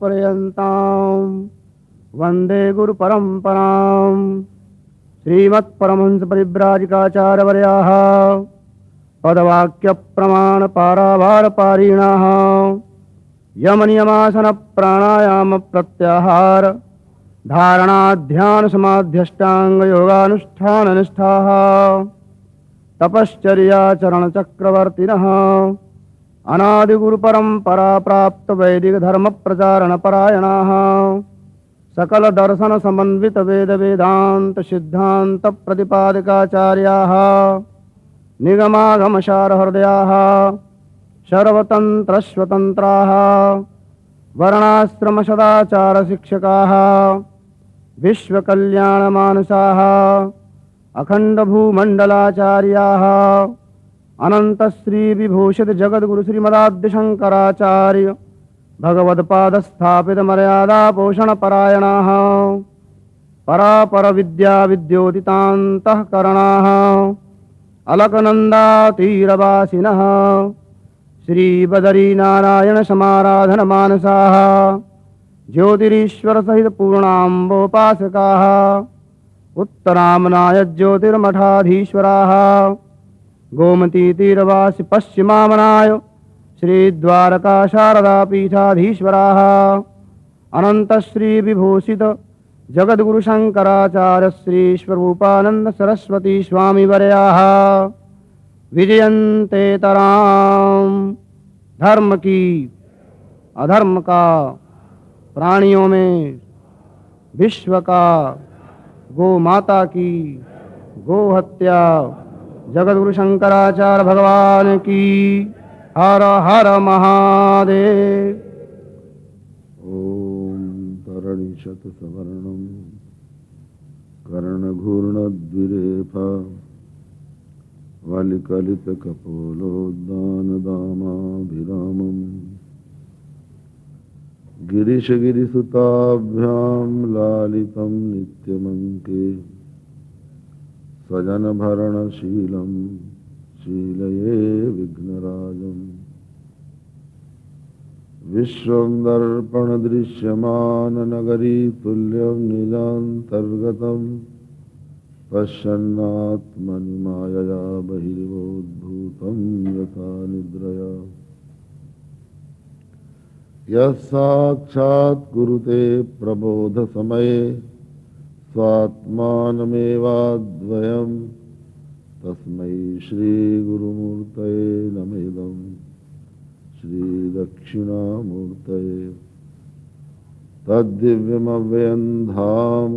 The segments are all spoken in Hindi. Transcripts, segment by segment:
पर्यन्तां वन्दे गुरुपरम्परां श्रीमत्परमहंसपरिव्राजकाचार्यवर्याः पदवाक्यप्रमाणपारावारपारिणः यमनियमासनप्राणायामप्रत्याहार धारणाध्यानसमाध्यष्टाङ्गयोगानुष्ठाननिष्ठाः तपश्चर्याचरणचक्रवर्तिनः अनादिगुरुपरम्परा प्राप्त वैदिकधर्मप्रचारणपरायणाः सकलदर्शनसमन्वितवेदवेदान्तसिद्धान्तप्रतिपादकाचार्याः निगमागमसारहृदयाः सर्वतन्त्रस्वतन्त्राः वर्णाश्रमसदाचारशिक्षकाः विश्वकल्याणमानसाः अखण्डभूमण्डलाचार्याः अनन्तश्रीविभूषितजगद्गुरुश्रीमदाद्यशङ्कराचार्य भगवत्पादस्थापितमर्यादापोषणपरायणाः परापरविद्याविद्योदितान्तःकरणाः अलकनन्दातीरवासिनः श्रीबदरीनारायणसमाराधनमानसाः ज्योतिरीश्वरसहितपूर्णाम्बोपासकाः उत्तरामनायज्योतिर्मठाधीश्वराः गोमतीतीरवासि पश्चिमामनाय श्रीद्वारका शारदापीठाधीश्वराः अनन्तश्रीविभूषित जगद्गुरुशङ्कराचार्य श्रीस्वरूपानन्द सरस्वती स्वामिवर्याः विजयन्तेतरां धर्म की अधर्म का प्राणियों में विश्व का गौ माता की गौ हत्या जगद्गुरु शंकराचार्य भगवान की हर हर महादेव। ओम तरणिशतसवर्णं कर्णघूर्णद्विरेफा वलिकलितकपोलोद्दानदामाभिरामम् गिरिशगिरिसुताभ्यां लालितं नित्यमङ्के स्वजनभरणशीलं शीलये विघ्नराजम् विश्वं दर्पणदृश्यमाननगरीतुल्यं निजान्तर्गतं पश्यन्नात्मनि मायया बहिर्वोद्भूतं यथा निद्रया यस्साक्षात् कुरुते प्रबोधसमये स्वात्मानमेवाद्वयं तस्मै श्रीगुरुमूर्तये नमेदं श्रीदक्षिणामूर्तये तद्दिव्यमव्ययं धाम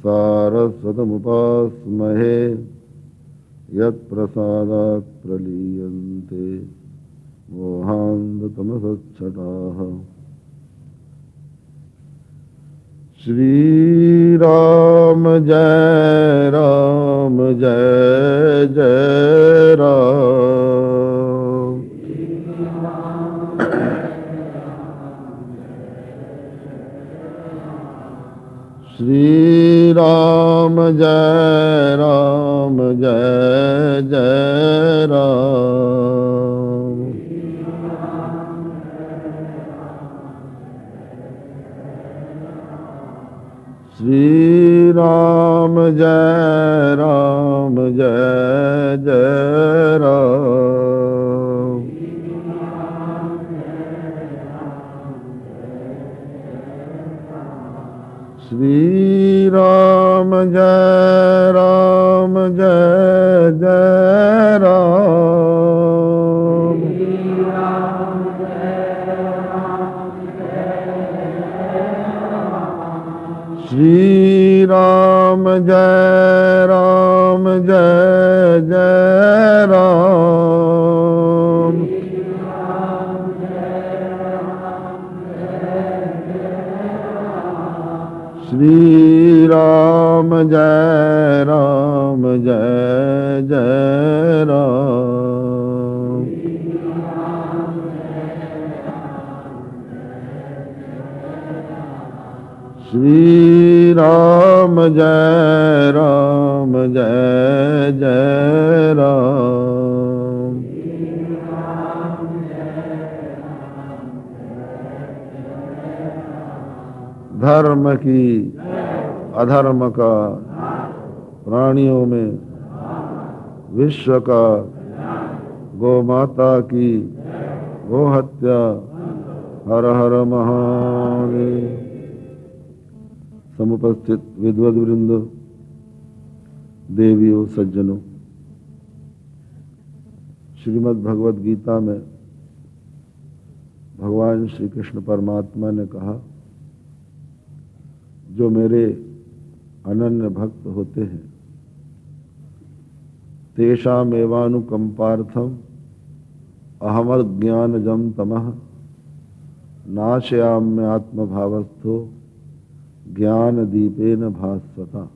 सारस्वतमुपास्महे यत्प्रसादात् प्रलीयन्ते मोहान्धतमसच्छटाः श्रीराम जय राम जय जय राम श्रीराम जय राम जय जय राम श्रीराम जय राम जय जय राम श्रीराम जय राम जय जय राम श्रीराम जय राम जय जय राम श्रीराम जय राम जय जय राम श्रीराम जय राम जय जय राम धर्म की अधर्म का प्राणियों में विश्व का गौ माता की गो हत्या। हर हर महादेव। समुपस्थित विद्वद वृंद, देवियों, सज्जनों, श्रीमद् भगवद गीता में भगवान श्री कृष्ण परमात्मा ने कहा, जो मेरे अनन्य भक्त होते हैं तेषामेवानुकंपार्थम अहमज्ञानजं तमः नाशयाम्य आत्मभावस्थो ज्ञान दीपेन भास्वता।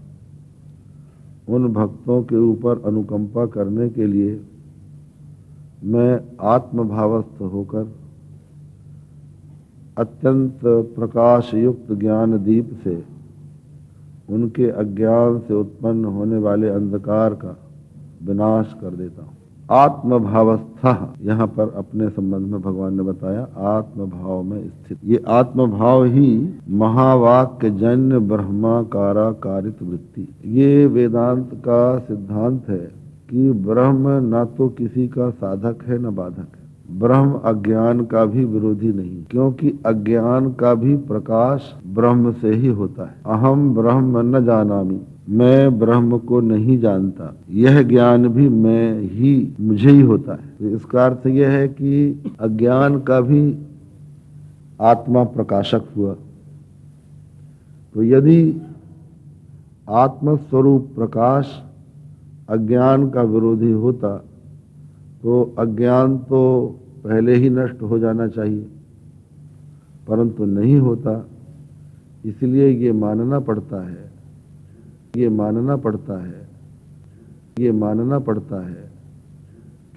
उन भक्तों के ऊपर अनुकंपा करने के लिए मैं आत्मभावस्थ होकर अत्यंत प्रकाश युक्त ज्ञान दीप से उनके अज्ञान से उत्पन्न होने वाले अंधकार का विनाश कर देता हूँ। आत्मभावस्था यहाँ पर अपने संबंध में भगवान ने बताया, आत्मभाव में स्थित। ये आत्मभाव ही महावाक्य जन्य ब्रह्माकारा कारित वृत्ति। ये वेदांत का सिद्धांत है कि ब्रह्म न तो किसी का साधक है न बाधक है। ब्रह्म अज्ञान का भी विरोधी नहीं, क्योंकि अज्ञान का भी प्रकाश ब्रह्म से ही होता है। अहम ब्रह्म न जानामि, मैं ब्रह्म को नहीं जानता, यह ज्ञान भी मैं ही, मुझे ही होता है। तो इसका अर्थ यह है कि अज्ञान का भी आत्मा प्रकाशक हुआ। तो यदि आत्मस्वरूप प्रकाश अज्ञान का विरोधी होता तो अज्ञान तो पहले ही नष्ट हो जाना चाहिए, परंतु नहीं होता। इसलिए ये मानना पड़ता है, ये मानना पड़ता है, ये मानना पड़ता है,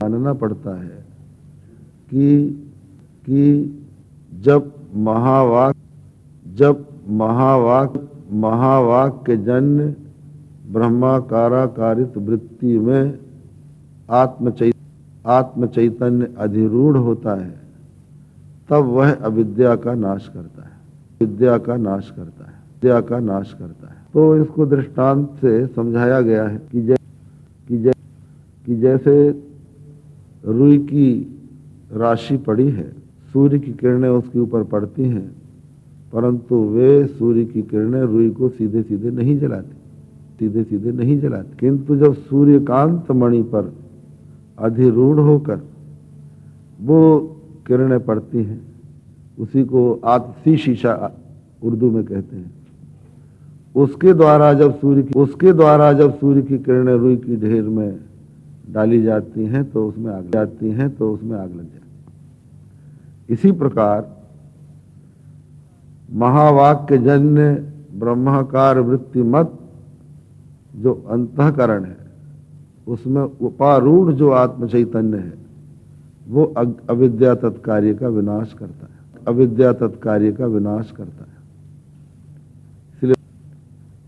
मानना पड़ता है कि जब महावाक्य जन्य ब्रह्माकाराकारित वृत्ति में आत्म चैतन्य अधिरूढ़ होता है, तब वह अविद्या का नाश करता है, विद्या का नाश करता है, विद्या का नाश करता है। तो इसको दृष्टांत से समझाया गया है कि जैसे रुई की राशि पड़ी है, सूर्य की किरणें उसके ऊपर पड़ती हैं, परंतु वे सूर्य की किरणें रुई को सीधे सीधे नहीं जलाती, सीधे सीधे नहीं जलाती। किंतु जब सूर्यकांत मणि पर अधिरूढ़ होकर वो किरणें पड़ती हैं, उसी को आतशी शीशा उर्दू में कहते हैं, उसके द्वारा जब सूर्य की किरणें रुई की ढेर में डाली जाती हैं तो उसमें आग लग जाती है। इसी प्रकार महावाक्य जन्य ब्रह्माकार वृत्ति मत जो अंतःकरण है, उसमें उपारूढ़ जो आत्म चैतन्य है, वो अविद्या तत्कार्य का विनाश करता है, अविद्या तत्कार्य का विनाश करता है।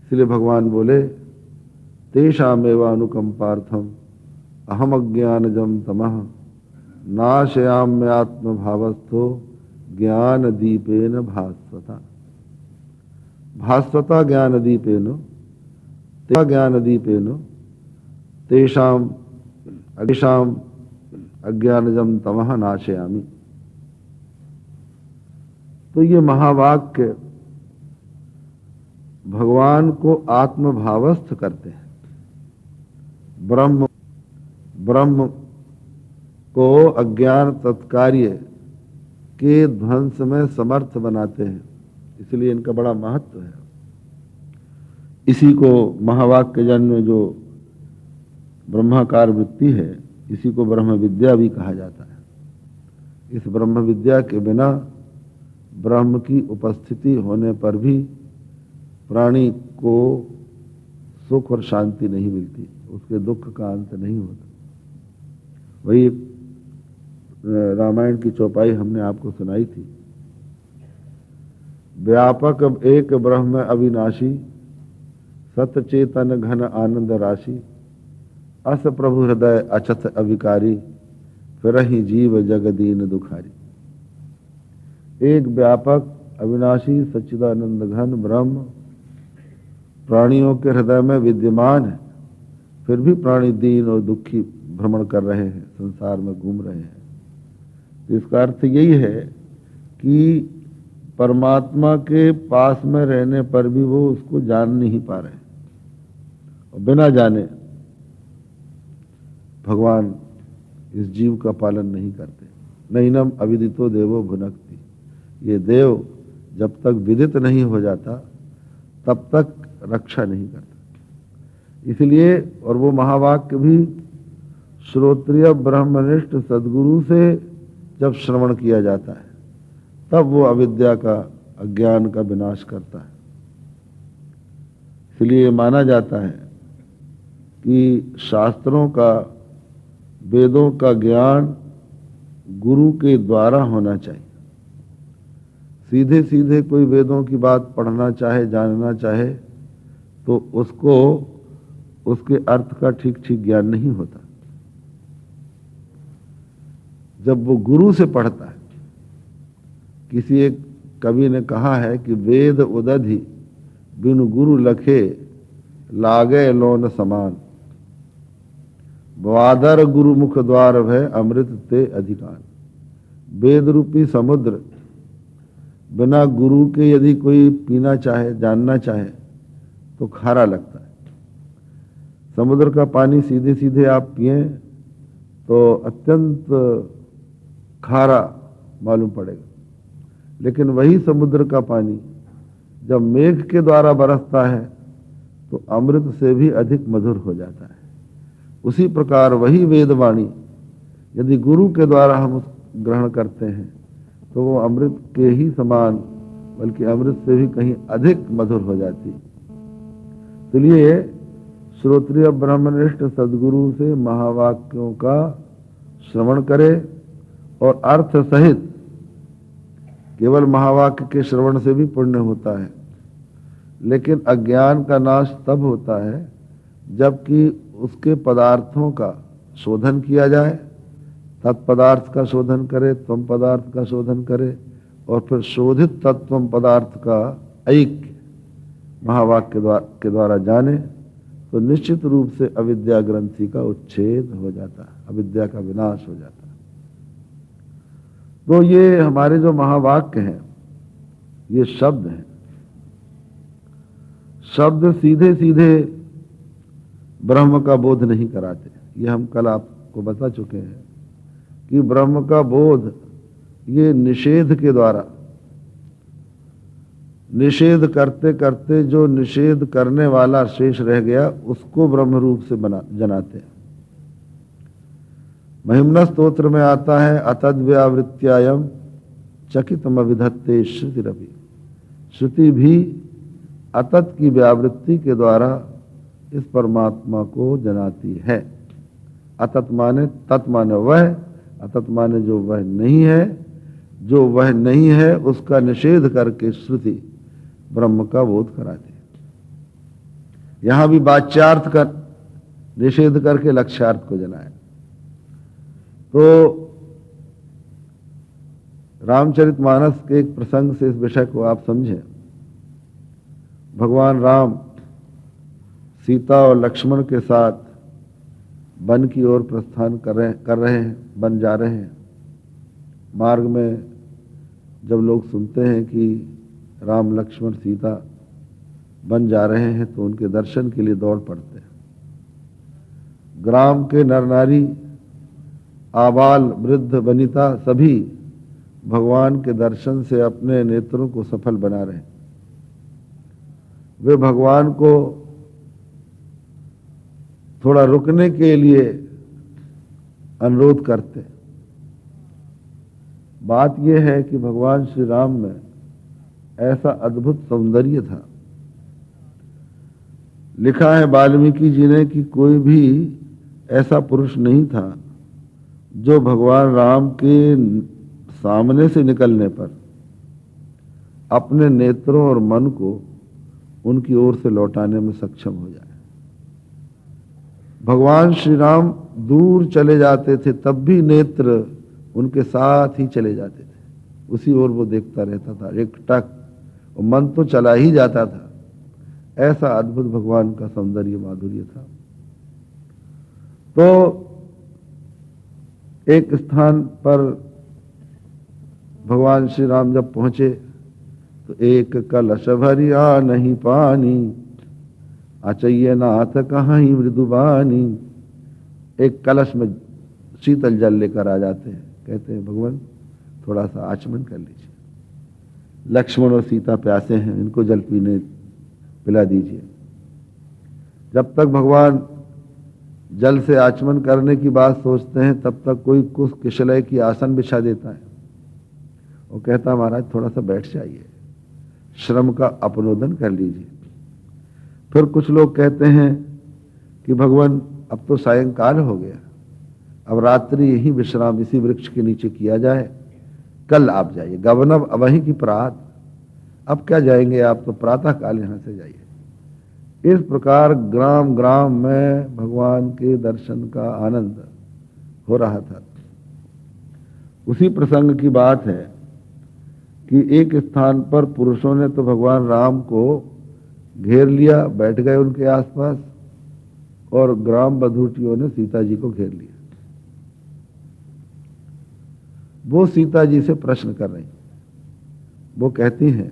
इसलिए भगवान बोले, तेषामेव अनुकंपार्थम अहम अज्ञानजं तमः नाशयाम्यात्म भावस्थो ज्ञान दीपेन भास्वता। भास्वता ज्ञान दीपेन तेषाम अज्ञानजं तमः नाशयामि। तो ये महावाक्य भगवान को आत्मभावस्थ करते हैं, ब्रह्म को अज्ञान तत्कार्य के ध्वंस में समर्थ बनाते हैं। इसलिए इनका बड़ा महत्व है। इसी को महावाक्य जन्य जो ब्रह्माकार वृत्ति है, इसी को ब्रह्म विद्या भी कहा जाता है। इस ब्रह्म विद्या के बिना ब्रह्म की उपस्थिति होने पर भी प्राणी को सुख और शांति नहीं मिलती, उसके दुख का अंत नहीं होता। वही रामायण की चौपाई हमने आपको सुनाई थी। व्यापक एक ब्रह्म अविनाशी, सतचेतन घन आनंद राशि, अस प्रभु हृदय अचथ अविकारी, फिरहि जीव जग दीन दुखारी। एक व्यापक अविनाशी सच्चिदानंद घन ब्रह्म प्राणियों के हृदय में विद्यमान है, फिर भी प्राणी दीन और दुखी भ्रमण कर रहे हैं, संसार में घूम रहे हैं। तो इसका अर्थ यही है कि परमात्मा के पास में रहने पर भी वो उसको जान नहीं पा रहे, और बिना जाने भगवान इस जीव का पालन नहीं करते। नैनम अविदितो देवो भुनक्ति, ये देव जब तक विदित नहीं हो जाता तब तक रक्षा नहीं करता। इसलिए और वो महावाक्य भी श्रोत्रिय ब्रह्मनिष्ठ सद्गुरु से जब श्रवण किया जाता है तब वो अविद्या का, अज्ञान का विनाश करता है। इसलिए माना जाता है कि शास्त्रों का, वेदों का ज्ञान गुरु के द्वारा होना चाहिए। सीधे सीधे कोई वेदों की बात पढ़ना चाहे, जानना चाहे, तो उसको उसके अर्थ का ठीक ठीक ज्ञान नहीं होता। जब वो गुरु से पढ़ता है, किसी एक कवि ने कहा है कि वेद उदधि बिनु गुरु लखे लागे लोन समान, वादर गुरु मुख द्वार भय अमृत ते अधिकान। वेद रूपी समुद्र बिना गुरु के यदि कोई पीना चाहे, जानना चाहे, तो खारा लगता है। समुद्र का पानी सीधे सीधे आप पिए तो अत्यंत खारा मालूम पड़ेगा, लेकिन वही समुद्र का पानी जब मेघ के द्वारा बरसता है तो अमृत से भी अधिक मधुर हो जाता है। उसी प्रकार वही वेदवाणी यदि गुरु के द्वारा हम ग्रहण करते हैं तो वो अमृत के ही समान, बल्कि अमृत से भी कहीं अधिक मधुर हो जाती। इसलिए श्रोत्रिय ब्रह्मनिष्ठ सद्गुरु से महावाक्यों का श्रवण करे, और अर्थ सहित। केवल महावाक्य के श्रवण से भी पुण्य होता है, लेकिन अज्ञान का नाश तब होता है जबकि उसके पदार्थों का शोधन किया जाए। तत्पदार्थ का शोधन करे, त्वम पदार्थ का शोधन करे, और फिर शोधित तत्वम पदार्थ का ऐक्य महावाक्य के द्वारा जाने, तो निश्चित रूप से अविद्या ग्रंथि का उच्छेद हो जाता है, अविद्या का विनाश हो जाता है। तो ये हमारे जो महावाक्य हैं, ये शब्द हैं। शब्द सीधे सीधे ब्रह्म का बोध नहीं कराते। ये हम कल आपको बता चुके हैं कि ब्रह्म का बोध ये निषेध के द्वारा, निषेध करते करते जो निषेध करने वाला शेष रह गया उसको ब्रह्म रूप से जनाते हैं। महिम्न स्तोत्र में आता है अतद्व्यावृत्यायम चकितम विधत्ते श्रुतिरपि। श्रुति भी अतत की व्यावृत्ति के द्वारा इस परमात्मा को जनाती है। अतत माने तत् माने वह, अतत माने जो वह नहीं है। जो वह नहीं है उसका निषेध करके श्रुति ब्रह्म का बोध कराती है। यहां भी वाच्यार्थ का निषेध करके लक्ष्यार्थ को जनाया। तो रामचरितमानस के एक प्रसंग से इस विषय को आप समझें। भगवान राम सीता और लक्ष्मण के साथ वन की ओर प्रस्थान कर रहे हैं, वन जा रहे हैं। मार्ग में जब लोग सुनते हैं कि राम लक्ष्मण सीता वन जा रहे हैं तो उनके दर्शन के लिए दौड़ पड़ते हैं। ग्राम के नर नारी, आबाल वृद्ध वनिता सभी भगवान के दर्शन से अपने नेत्रों को सफल बना रहे हैं। वे भगवान को थोड़ा रुकने के लिए अनुरोध करते। बात यह है कि भगवान श्री राम में ऐसा अद्भुत सौंदर्य था। लिखा है वाल्मीकि जी ने कि कोई भी ऐसा पुरुष नहीं था जो भगवान राम के सामने से निकलने पर अपने नेत्रों और मन को उनकी ओर से लौटाने में सक्षम हो जाए। भगवान श्री राम दूर चले जाते थे तब भी नेत्र उनके साथ ही चले जाते थे। उसी ओर वो देखता रहता था एकटक, और मन तो चला ही जाता था। ऐसा अद्भुत भगवान का सौंदर्य माधुर्य था। तो एक स्थान पर भगवान श्री राम जब पहुंचे तो एक कलश भरिया नहीं पानी, आचैये नाथ कहाँ ही मृदुबानी। एक कलश में शीतल जल लेकर आ जाते हैं, कहते हैं भगवान थोड़ा सा आचमन कर लीजिए, लक्ष्मण और सीता प्यासे हैं, इनको जल पिला दीजिए। जब तक भगवान जल से आचमन करने की बात सोचते हैं तब तक कोई कुछ किशलय की आसन बिछा देता है। वो कहता महाराज थोड़ा सा बैठ जाइए, श्रम का अपनोदन कर लीजिए। फिर कुछ लोग कहते हैं कि भगवान अब तो सायंकाल हो गया, अब रात्रि यही विश्राम इसी वृक्ष के नीचे किया जाए, कल आप जाइए। गवनव अवहीं की प्रात, अब क्या जाएंगे आप, तो प्रातः काल यहां से जाइए। इस प्रकार ग्राम ग्राम में भगवान के दर्शन का आनंद हो रहा था। उसी प्रसंग की बात है कि एक स्थान पर पुरुषों ने तो भगवान राम को घेर लिया, बैठ गए उनके आसपास, और ग्राम बधूटियों ने सीता जी को घेर लिया। वो सीता जी से प्रश्न कर रही, वो कहती हैं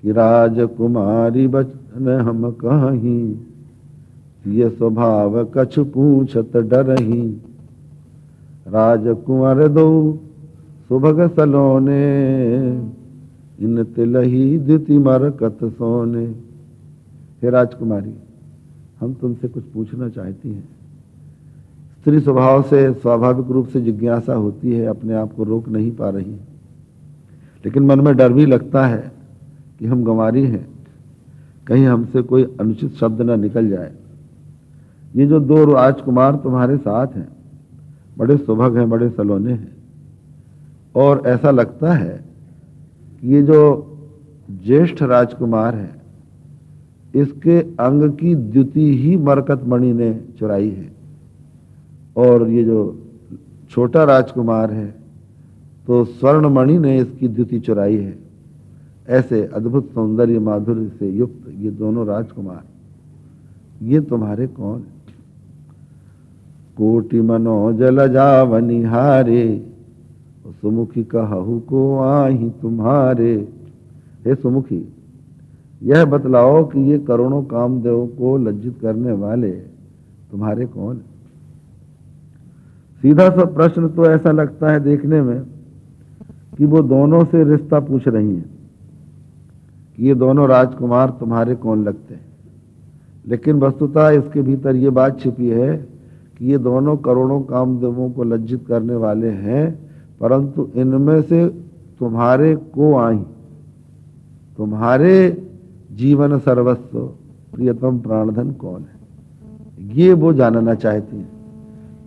कि राजकुमारी बचन हम कहीं, ये स्वभाव कछु पूछत डरही। राजकुंवर दो सुभग सलोने, इन तिलही द्युति मरकत सोने। हे राजकुमारी, हम तुमसे कुछ पूछना चाहती हैं। स्त्री स्वभाव से स्वाभाविक रूप से जिज्ञासा होती है, अपने आप को रोक नहीं पा रही है, लेकिन मन में डर भी लगता है कि हम गंवारी हैं, कहीं हमसे कोई अनुचित शब्द न निकल जाए। ये जो दो राजकुमार तुम्हारे साथ हैं, बड़े सुभग हैं, बड़े सलोने हैं, और ऐसा लगता है कि ये जो ज्येष्ठ राजकुमार है, इसके अंग की द्युति ही मरकत मणि ने चुराई है, और ये जो छोटा राजकुमार है तो स्वर्णमणि ने इसकी द्युति चुराई है। ऐसे अद्भुत सौंदर्य माधुर्य से युक्त ये दोनों राजकुमार, ये तुम्हारे कौन? कोटि मनोज लजावनि हारे, सुमुखी कहु को आही तुम्हारे। हे सुमुखी, यह बतलाओ कि ये करोड़ों कामदेव को लज्जित करने वाले तुम्हारे कौन? सीधा सा प्रश्न तो ऐसा लगता है देखने में कि वो दोनों से रिश्ता पूछ रही हैं कि ये दोनों राजकुमार तुम्हारे कौन लगते हैं, लेकिन वस्तुतः इसके भीतर ये बात छिपी है कि ये दोनों करोड़ों कामदेवों को लज्जित करने वाले हैं, परंतु इनमें से तुम्हारे को आई, तुम्हारे जीवन सर्वस्व प्रियतम प्राणधन कौन है, ये वो जानना चाहती हैं।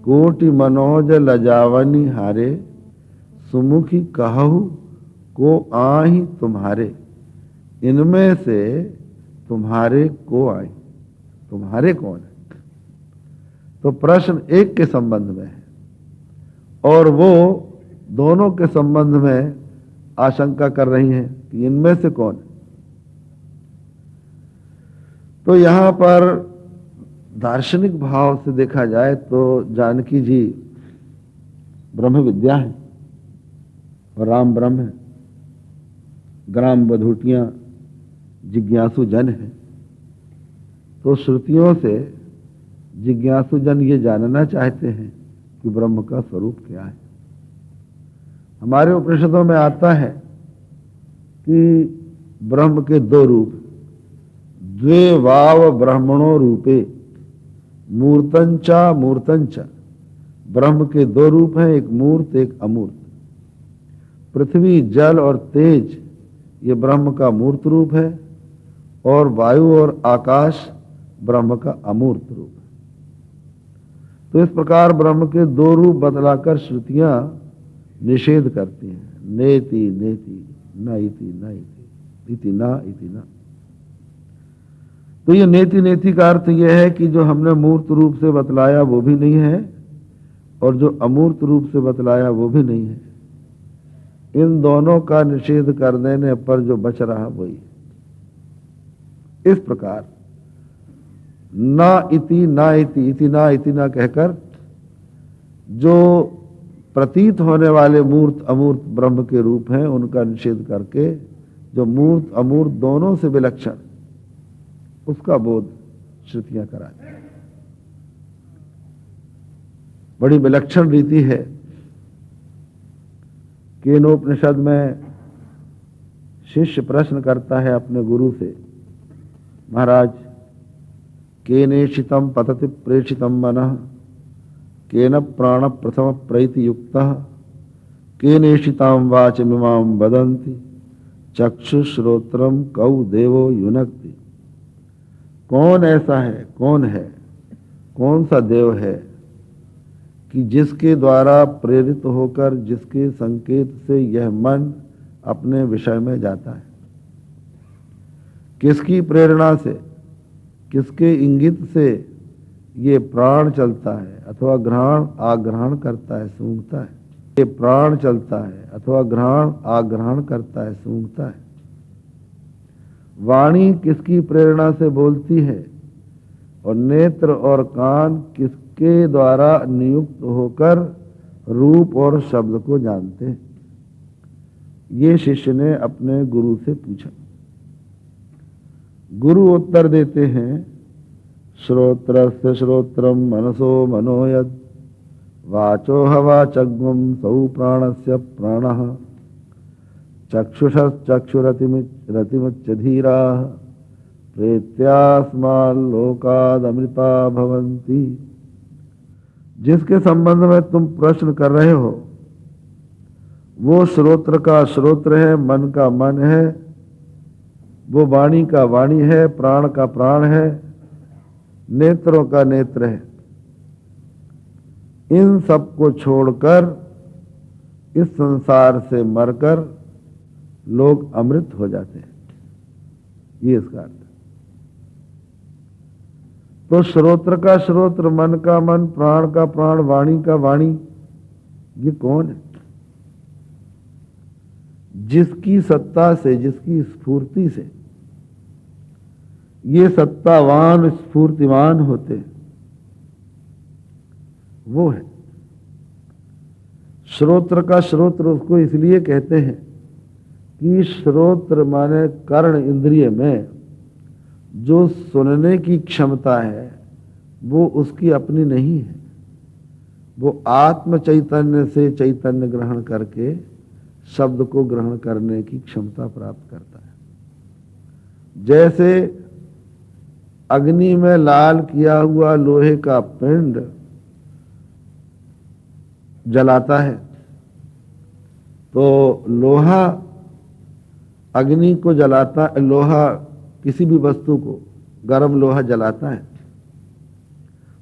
कोटि मनोज लजावनी हारे, सुमुखी कहु को आही तुम्हारे। इनमें से तुम्हारे को आई, तुम्हारे कौन है? तो प्रश्न एक के संबंध में है, और वो दोनों के संबंध में आशंका कर रही हैं कि इनमें से कौन है। तो यहां पर दार्शनिक भाव से देखा जाए तो जानकी जी ब्रह्म विद्या है और राम ब्रह्म है, ग्राम बधूटियां जिज्ञासु जन है। तो श्रुतियों से जिज्ञासु जन ये जानना चाहते हैं कि ब्रह्म का स्वरूप क्या है। हमारे उपनिषदों में आता है कि ब्रह्म के दो रूप, द्वे वाव ब्रह्मणो रूपे मूर्तंचा मूर्तंचा। ब्रह्म के दो रूप हैं, एक मूर्त एक अमूर्त। पृथ्वी जल और तेज ये ब्रह्म का मूर्त रूप है, और वायु और आकाश ब्रह्म का अमूर्त रूप है। तो इस प्रकार ब्रह्म के दो रूप बतलाकर श्रुतियां निषेध करती हैं। नेति नेति न इति न इति इति न इति न। तो ये नेति नेति का अर्थ यह है कि जो हमने मूर्त रूप से बतलाया वो भी नहीं है, और जो अमूर्त रूप से बतलाया वो भी नहीं है। इन दोनों का निषेध कर देने पर जो बच रहा वही है। इस प्रकार ना इति ना इति इति ना कहकर जो प्रतीत होने वाले मूर्त अमूर्त ब्रह्म के रूप हैं उनका निषेध करके जो मूर्त अमूर्त दोनों से विलक्षण उसका बोध श्रुतियां कराती हैं। बड़ी विलक्षण रीति है। केनोपनिषद में शिष्य प्रश्न करता है अपने गुरु से, महाराज केनेषितम पतति प्रेषितम मनः केन प्राण प्रथम प्रैति युक्तः केनेषिताम वाचमिमाम वदन्ति चक्षुश्रोत्रम कौ देवो युनक्ति। कौन ऐसा है, कौन है, कौन सा देव है कि जिसके द्वारा प्रेरित होकर जिसके संकेत से यह मन अपने विषय में जाता है। किसकी प्रेरणा से, किसके इंगित से ये प्राण चलता है अथवा ग्रहण आग्रहण करता है, सूंघता है। ये प्राण चलता है अथवा ग्रहण आग्रहण करता है, सूंघता है। वाणी किसकी प्रेरणा से बोलती है और नेत्र और कान किसके द्वारा नियुक्त होकर रूप और शब्द को जानते हैं। ये शिष्य ने अपने गुरु से पूछा। गुरु उत्तर देते हैं, श्रोत्रस्य श्रोत्रम मनसो मनोयद वाचो हवाचग्मं सौ प्राणस्य प्राणः चक्षुषश्चक्षुरतिमुच्य धीराः प्रेत्यास्माल्लोकादमृता भवन्ति। जिसके संबंध में तुम प्रश्न कर रहे हो वो श्रोत्र का श्रोत्र है, मन का मन है, वो वाणी का वाणी है, प्राण का प्राण है, नेत्रों का नेत्र है। इन सब को छोड़कर इस संसार से मरकर लोग अमृत हो जाते हैं। ये इसका अर्थ है। तो श्रोत्र का श्रोत्र, मन का मन, प्राण का प्राण, वाणी का वाणी, ये कौन है? जिसकी सत्ता से, जिसकी स्फूर्ति से ये सत्तावान स्फूर्तिवान होते हैं, वो है। श्रोत्र का श्रोत्र उसको इसलिए कहते हैं कि श्रोत्र माने कर्ण इंद्रिय में जो सुनने की क्षमता है वो उसकी अपनी नहीं है। वो आत्म चैतन्य से चैतन्य ग्रहण करके शब्द को ग्रहण करने की क्षमता प्राप्त करता है। जैसे अग्नि में लाल किया हुआ लोहे का पिंड जलाता है तो लोहा अग्नि को जलाता, लोहा किसी भी वस्तु को, गर्म लोहा जलाता है।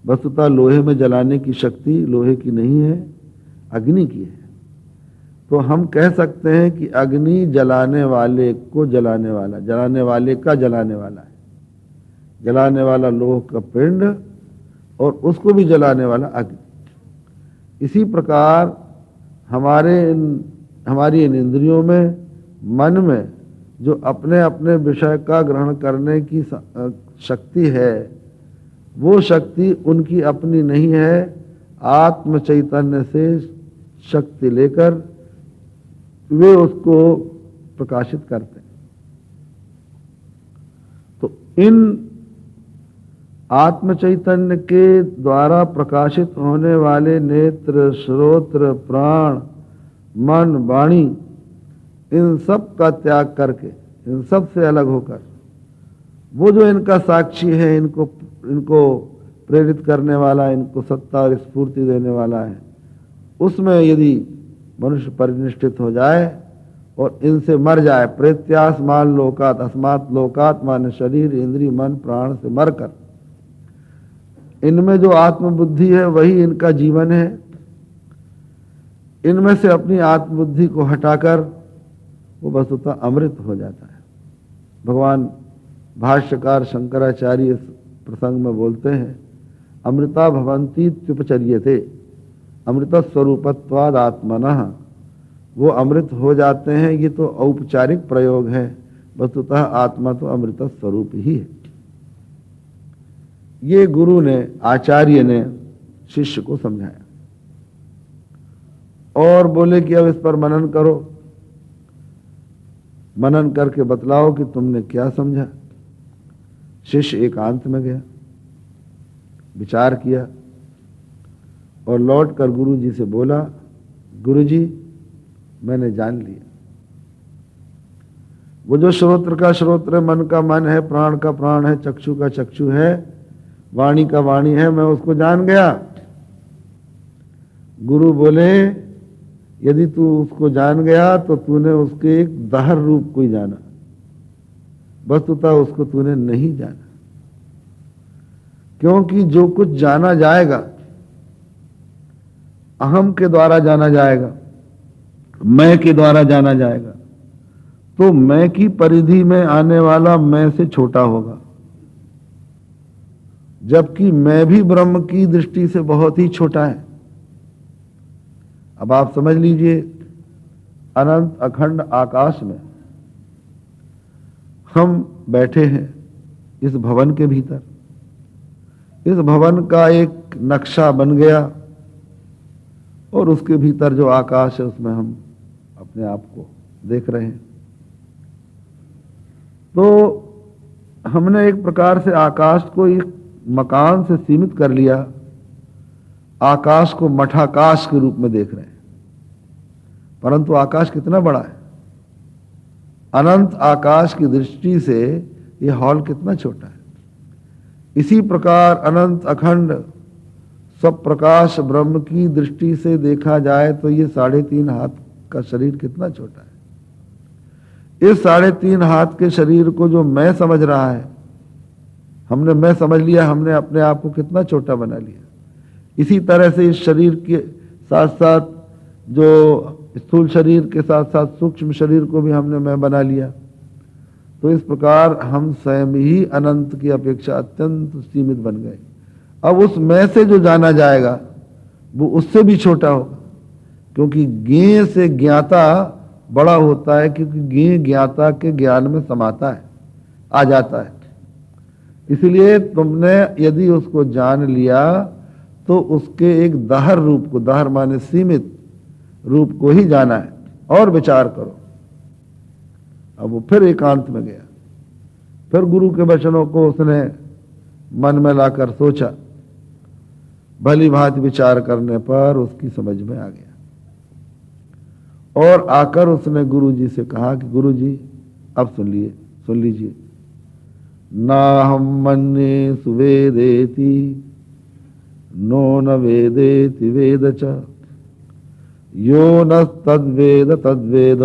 वस्तुतः लोहे में जलाने की शक्ति लोहे की नहीं है, अग्नि की है। तो हम कह सकते हैं कि अग्नि जलाने वाले को जलाने वाला, जलाने वाले का जलाने वाला है। जलाने वाला लोह का पिंड और उसको भी जलाने वाला अग्नि। इसी प्रकार हमारी इन इंद्रियों में, मन में जो अपने अपने विषय का ग्रहण करने की शक्ति है, वो शक्ति उनकी अपनी नहीं है। आत्म चैतन्य से शक्ति लेकर वे उसको प्रकाशित करते हैं। तो इन आत्म चैतन्य के द्वारा प्रकाशित होने वाले नेत्र, श्रोत्र, प्राण, मन, वाणी, इन सब का त्याग करके, इन सब से अलग होकर वो जो इनका साक्षी है, इनको प्रेरित करने वाला, इनको सत्ता और स्फूर्ति देने वाला है, उसमें यदि मनुष्य परिनिष्ठित हो जाए और इनसे मर जाए, प्रेत्यास मान लोकात, अस्मात् लोकात मान शरीर, इंद्रिय, मन, प्राण से मरकर इनमें जो आत्मबुद्धि है वही इनका जीवन है। इनमें से अपनी आत्मबुद्धि को हटाकर वो वस्तुतः अमृत हो जाता है। भगवान भाष्यकार शंकराचार्य इस प्रसंग में बोलते हैं, अमृता भवन्ति त्युपचर्यते अमृत स्वरूपत्वाद आत्मनः। वो अमृत हो जाते हैं, ये तो औपचारिक प्रयोग है। वस्तुतः आत्मा तो अमृत स्वरूप ही है। ये गुरु ने, आचार्य ने शिष्य को समझाया और बोले कि अब इस पर मनन करो, मनन करके बतलाओ कि तुमने क्या समझा। शिष्य एकांत में गया, विचार किया और लौटकर गुरु जी से बोला, गुरु जी मैंने जान लिया। वो जो श्रोत्र का श्रोत्र है, मन का मन है, प्राण का प्राण है, चक्षु का चक्षु है, वाणी का वाणी है, मैं उसको जान गया। गुरु बोले, यदि तू उसको जान गया तो तूने उसके एक दाहर रूप को ही जाना, वस्तुतः उसको तूने नहीं जाना। क्योंकि जो कुछ जाना जाएगा अहम के द्वारा जाना जाएगा, मैं के द्वारा जाना जाएगा, तो मैं की परिधि में आने वाला मैं से छोटा होगा, जबकि मैं भी ब्रह्म की दृष्टि से बहुत ही छोटा है। अब आप समझ लीजिए, अनंत अखंड आकाश में हम बैठे हैं इस भवन के भीतर। इस भवन का एक नक्शा बन गया और उसके भीतर जो आकाश है उसमें हम अपने आप को देख रहे हैं। तो हमने एक प्रकार से आकाश को एक मकान से सीमित कर लिया, आकाश को मठाकाश के रूप में देख रहे हैं। परंतु आकाश कितना बड़ा है, अनंत आकाश की दृष्टि से यह हॉल कितना छोटा है। इसी प्रकार अनंत अखंड सब प्रकाश ब्रह्म की दृष्टि से देखा जाए तो ये 3.5 हाथ का शरीर कितना छोटा है। इस 3.5 हाथ के शरीर को जो मैं समझ रहा है, हमने मैं समझ लिया, हमने अपने आप को कितना छोटा बना लिया। इसी तरह से इस शरीर के साथ साथ, जो स्थूल शरीर के साथ साथ सूक्ष्म शरीर को भी हमने मैं बना लिया। तो इस प्रकार हम स्वयं ही अनंत की अपेक्षा अत्यंत सीमित बन गए। अब उस मैं से जो जाना जाएगा वो उससे भी छोटा होगा, क्योंकि ज्ञेय से ज्ञाता बड़ा होता है, क्योंकि ज्ञेय ज्ञाता के ज्ञान में समाता है, आ जाता है। इसलिए तुमने यदि उसको जान लिया तो उसके एक दाहर रूप को, दाहर माने सीमित रूप को ही जाना है और विचार करो। अब वो फिर एकांत में गया, फिर गुरु के वचनों को उसने मन में लाकर सोचा। भली भांति विचार करने पर उसकी समझ में आ गया और आकर उसने गुरु जी से कहा कि गुरु जी अब सुन लीजिए। ना हम मन्ये सुवेदेति नो न वेदेति वेद च, यो न तद्वेद तद्वेद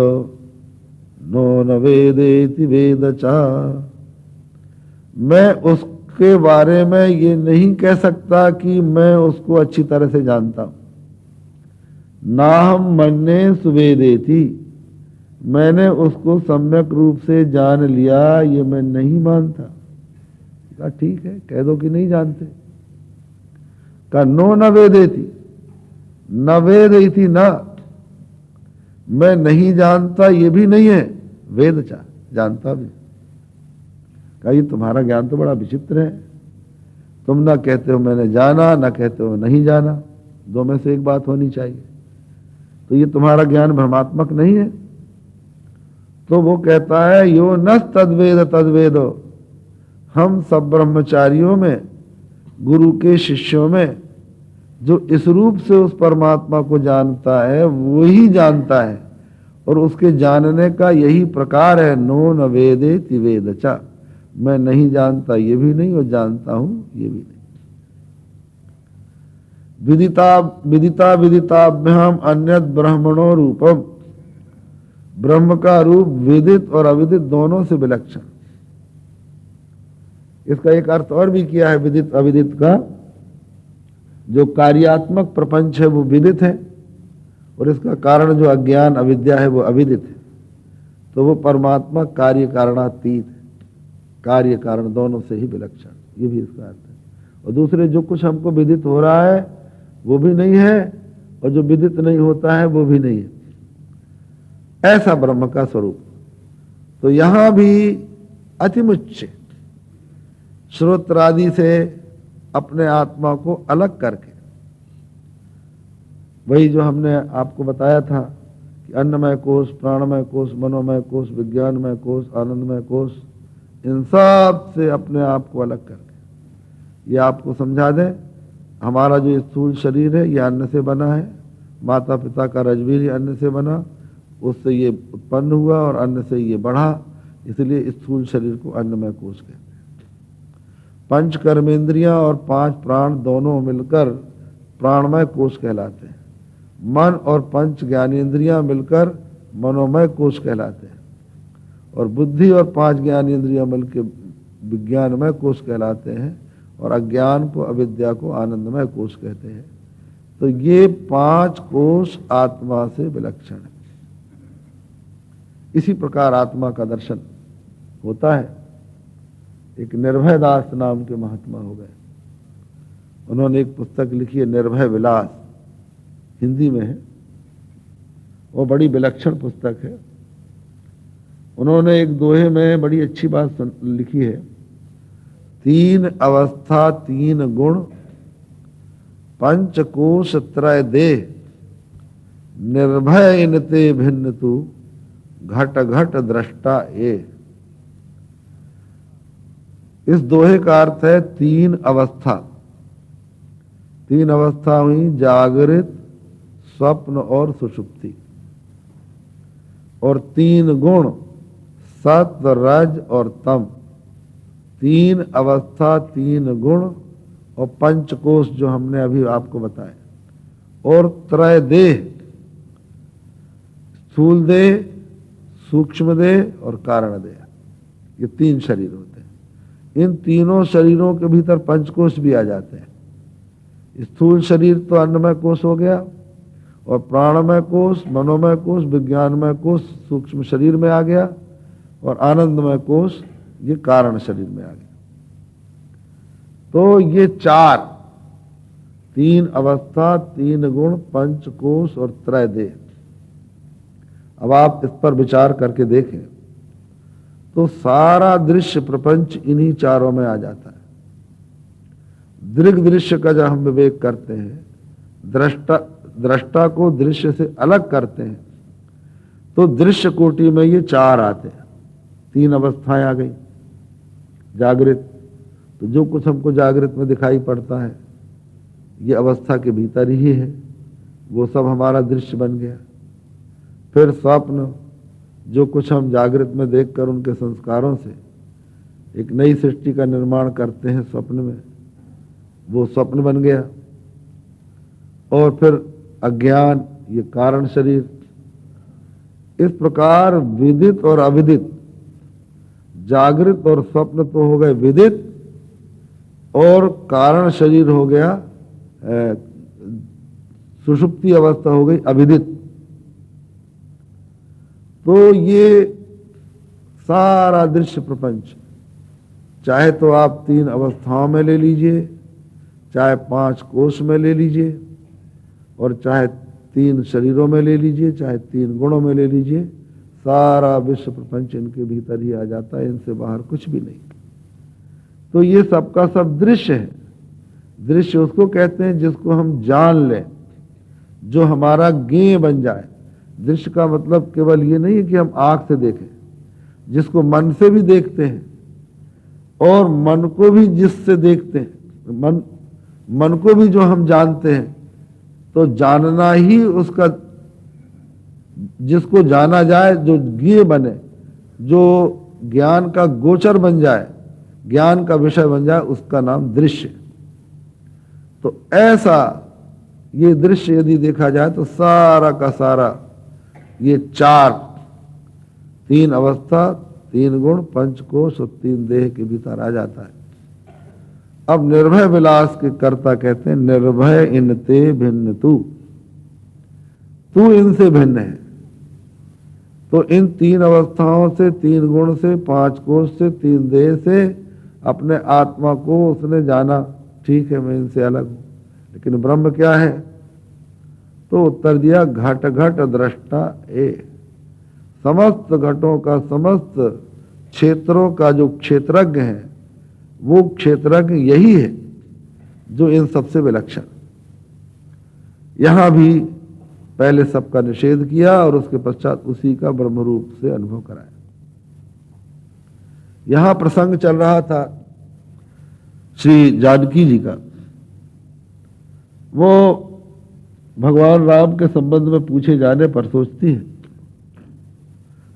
नो न वेदेति वेद च। मैं उसके बारे में ये नहीं कह सकता कि मैं उसको अच्छी तरह से जानता हूं। ना हम मन्ये सुवेदेति, मैंने उसको सम्यक रूप से जान लिया, ये मैं नहीं मानता। कहा ठीक है, कह दो कि नहीं जानते। कहा नो न वेदेति, न वेदेति न, मैं नहीं जानता ये भी नहीं है, वेद चा, जानता भी। कहा ये तुम्हारा ज्ञान तो बड़ा विचित्र है, तुम ना कहते हो मैंने जाना, ना कहते हो नहीं जाना, दो में से एक बात होनी चाहिए। तो ये तुम्हारा ज्ञान भ्रमात्मक नहीं है। तो वो कहता है यो न तद्वेद तद्वेदो, हम सब ब्रह्मचारियों में, गुरु के शिष्यों में जो इस रूप से उस परमात्मा को जानता है वही जानता है, और उसके जानने का यही प्रकार है। नो न वेदेति वेद च, मैं नहीं जानता ये भी नहीं और जानता हूं ये भी नहीं। विदिता विदिताभ्याम अन्यत ब्रह्मणो रूपम, ब्रह्म का रूप विदित और अविदित दोनों से विलक्षण। इसका एक अर्थ और भी किया है विदित अविदित का। जो कार्यात्मक प्रपंच है वो विदित है, और इसका कारण जो अज्ञान अविद्या है वो अविदित है। तो वो परमात्मा कार्य कारणातीत है, कार्य कारण दोनों से ही विलक्षण, ये भी इसका अर्थ है। और दूसरे जो कुछ हमको विदित हो रहा है वो भी नहीं है, और जो विदित नहीं होता है वो भी नहीं है। ऐसा ब्रह्म का स्वरूप। तो यहां भी अतिमुच्च श्रोत्रादि से अपने आत्मा को अलग करके, वही जो हमने आपको बताया था कि अन्नमय कोश, प्राणमय कोश, मनोमय कोश, विज्ञानमय कोश, आनंदमय कोश, इन सब से अपने आप को अलग करके, ये आपको समझा दें, हमारा जो स्थूल शरीर है ये अन्न से बना है, माता पिता का रजवीर अन्न से बना, उससे ये उत्पन्न हुआ और अन्न से ये बढ़ा, इसलिए स्थूल शरीर को अन्नमय कोश कहते हैं। पंच कर्मेंद्रियां और 5 प्राण दोनों मिलकर प्राणमय कोश कहलाते हैं। मन और पंच ज्ञानेंद्रियां मिलकर मनोमय कोश कहलाते हैं, और बुद्धि और 5 ज्ञानेंद्रियां मिलकर विज्ञानमय कोश कहलाते हैं, और अज्ञान को, अविद्या को आनंदमय कोश कहते हैं। तो ये 5 कोश आत्मा से विलक्षण है। इसी प्रकार आत्मा का दर्शन होता है। एक निर्भय दास नाम के महात्मा हो गए, उन्होंने एक पुस्तक लिखी है निर्भय विलास, हिंदी में है, वो बड़ी विलक्षण पुस्तक है। उन्होंने एक दोहे में बड़ी अच्छी बात लिखी है, 3 अवस्था 3 गुण, 5 कोश त्रय देह, निर्भय इनते भिन्न तू, घट घट दृष्टा ए। इस दोहे का अर्थ है 3 अवस्था। 3 अवस्था हुई, जागृत, स्वप्न और सुषुप्ति। और 3 गुण, सत, रज और तम। 3 अवस्था 3 गुण और 5 कोश जो हमने अभी आपको बताए, और त्रय देह, स्थूल देह, सूक्ष्म देह और कारण देह, ये 3 शरीर होते हैं। इन तीनों शरीरों के भीतर 5 कोश भी आ जाते हैं। स्थूल शरीर तो अन्नमय कोश हो गया, और प्राणमय कोश, मनोमय कोश, विज्ञानमय कोश सूक्ष्म शरीर में आ गया, और आनंदमय कोश ये कारण शरीर में आ गया। तो ये 4, 3 अवस्था, 3 गुण, 5 कोश और त्रय देह। अब आप इस पर विचार करके देखें तो सारा दृश्य प्रपंच इन्हीं चारों में आ जाता है। दृग दृश्य का जब हम विवेक करते हैं, दृष्टा को दृश्य से अलग करते हैं, तो दृश्य कोटि में ये 4 आते हैं। 3 अवस्थाएं आ गई। जागृत, तो जो कुछ हमको जागृत में दिखाई पड़ता है ये अवस्था के भीतर ही है, वो सब हमारा दृश्य बन गया। फिर स्वप्न, जो कुछ हम जागृत में देखकर उनके संस्कारों से एक नई सृष्टि का निर्माण करते हैं स्वप्न में, वो स्वप्न बन गया। और फिर अज्ञान, ये कारण शरीर। इस प्रकार विदित और अविदित, जागृत और स्वप्न तो हो गए विदित, और कारण शरीर हो गया, सुषुप्ति अवस्था हो गई अविदित। तो ये सारा दृश्य प्रपंच, चाहे तो आप 3 अवस्थाओं में ले लीजिए, चाहे 5 कोश में ले लीजिए, और चाहे 3 शरीरों में ले लीजिए, चाहे 3 गुणों में ले लीजिए, सारा विश्व प्रपंच इनके भीतर ही आ जाता है, इनसे बाहर कुछ भी नहीं। तो ये सबका सब दृश्य है। दृश्य उसको कहते हैं जिसको हम जान लें, जो हमारा ज्ञेय बन जाए। दृश्य का मतलब केवल ये नहीं है कि हम आंख से देखें, जिसको मन से भी देखते हैं, और मन को भी जिससे देखते हैं, मन को भी जो हम जानते हैं, तो जानना ही उसका, जिसको जाना जाए, जो ज्ञेय बने, जो ज्ञान का गोचर बन जाए, ज्ञान का विषय बन जाए, उसका नाम दृश्य। तो ऐसा ये दृश्य यदि देखा जाए तो सारा का सारा ये 4, 3 अवस्था, 3 गुण, 5 कोश और 3 देह के भीतर आ जाता है। अब निर्भय विलास के कर्ता कहते हैं, निर्भय इनते भिन्न तू, तू इनसे भिन्न है। तो इन 3 अवस्थाओं से, 3 गुण से, 5 कोश से, 3 देह से अपने आत्मा को उसने जाना, ठीक है मैं इनसे अलग हूं, लेकिन ब्रह्म क्या है? तो उत्तर दिया, घट घट दृष्टा ए। समस्त घटों का, समस्त क्षेत्रों का जो क्षेत्रज्ञ है, वो क्षेत्रज्ञ यही है जो इन सबसे विलक्षण। यहां भी पहले सबका निषेध किया और उसके पश्चात उसी का ब्रह्म रूप से अनुभव कराया। यहां प्रसंग चल रहा था श्री जानकी जी का। वो भगवान राम के संबंध में पूछे जाने पर सोचती है,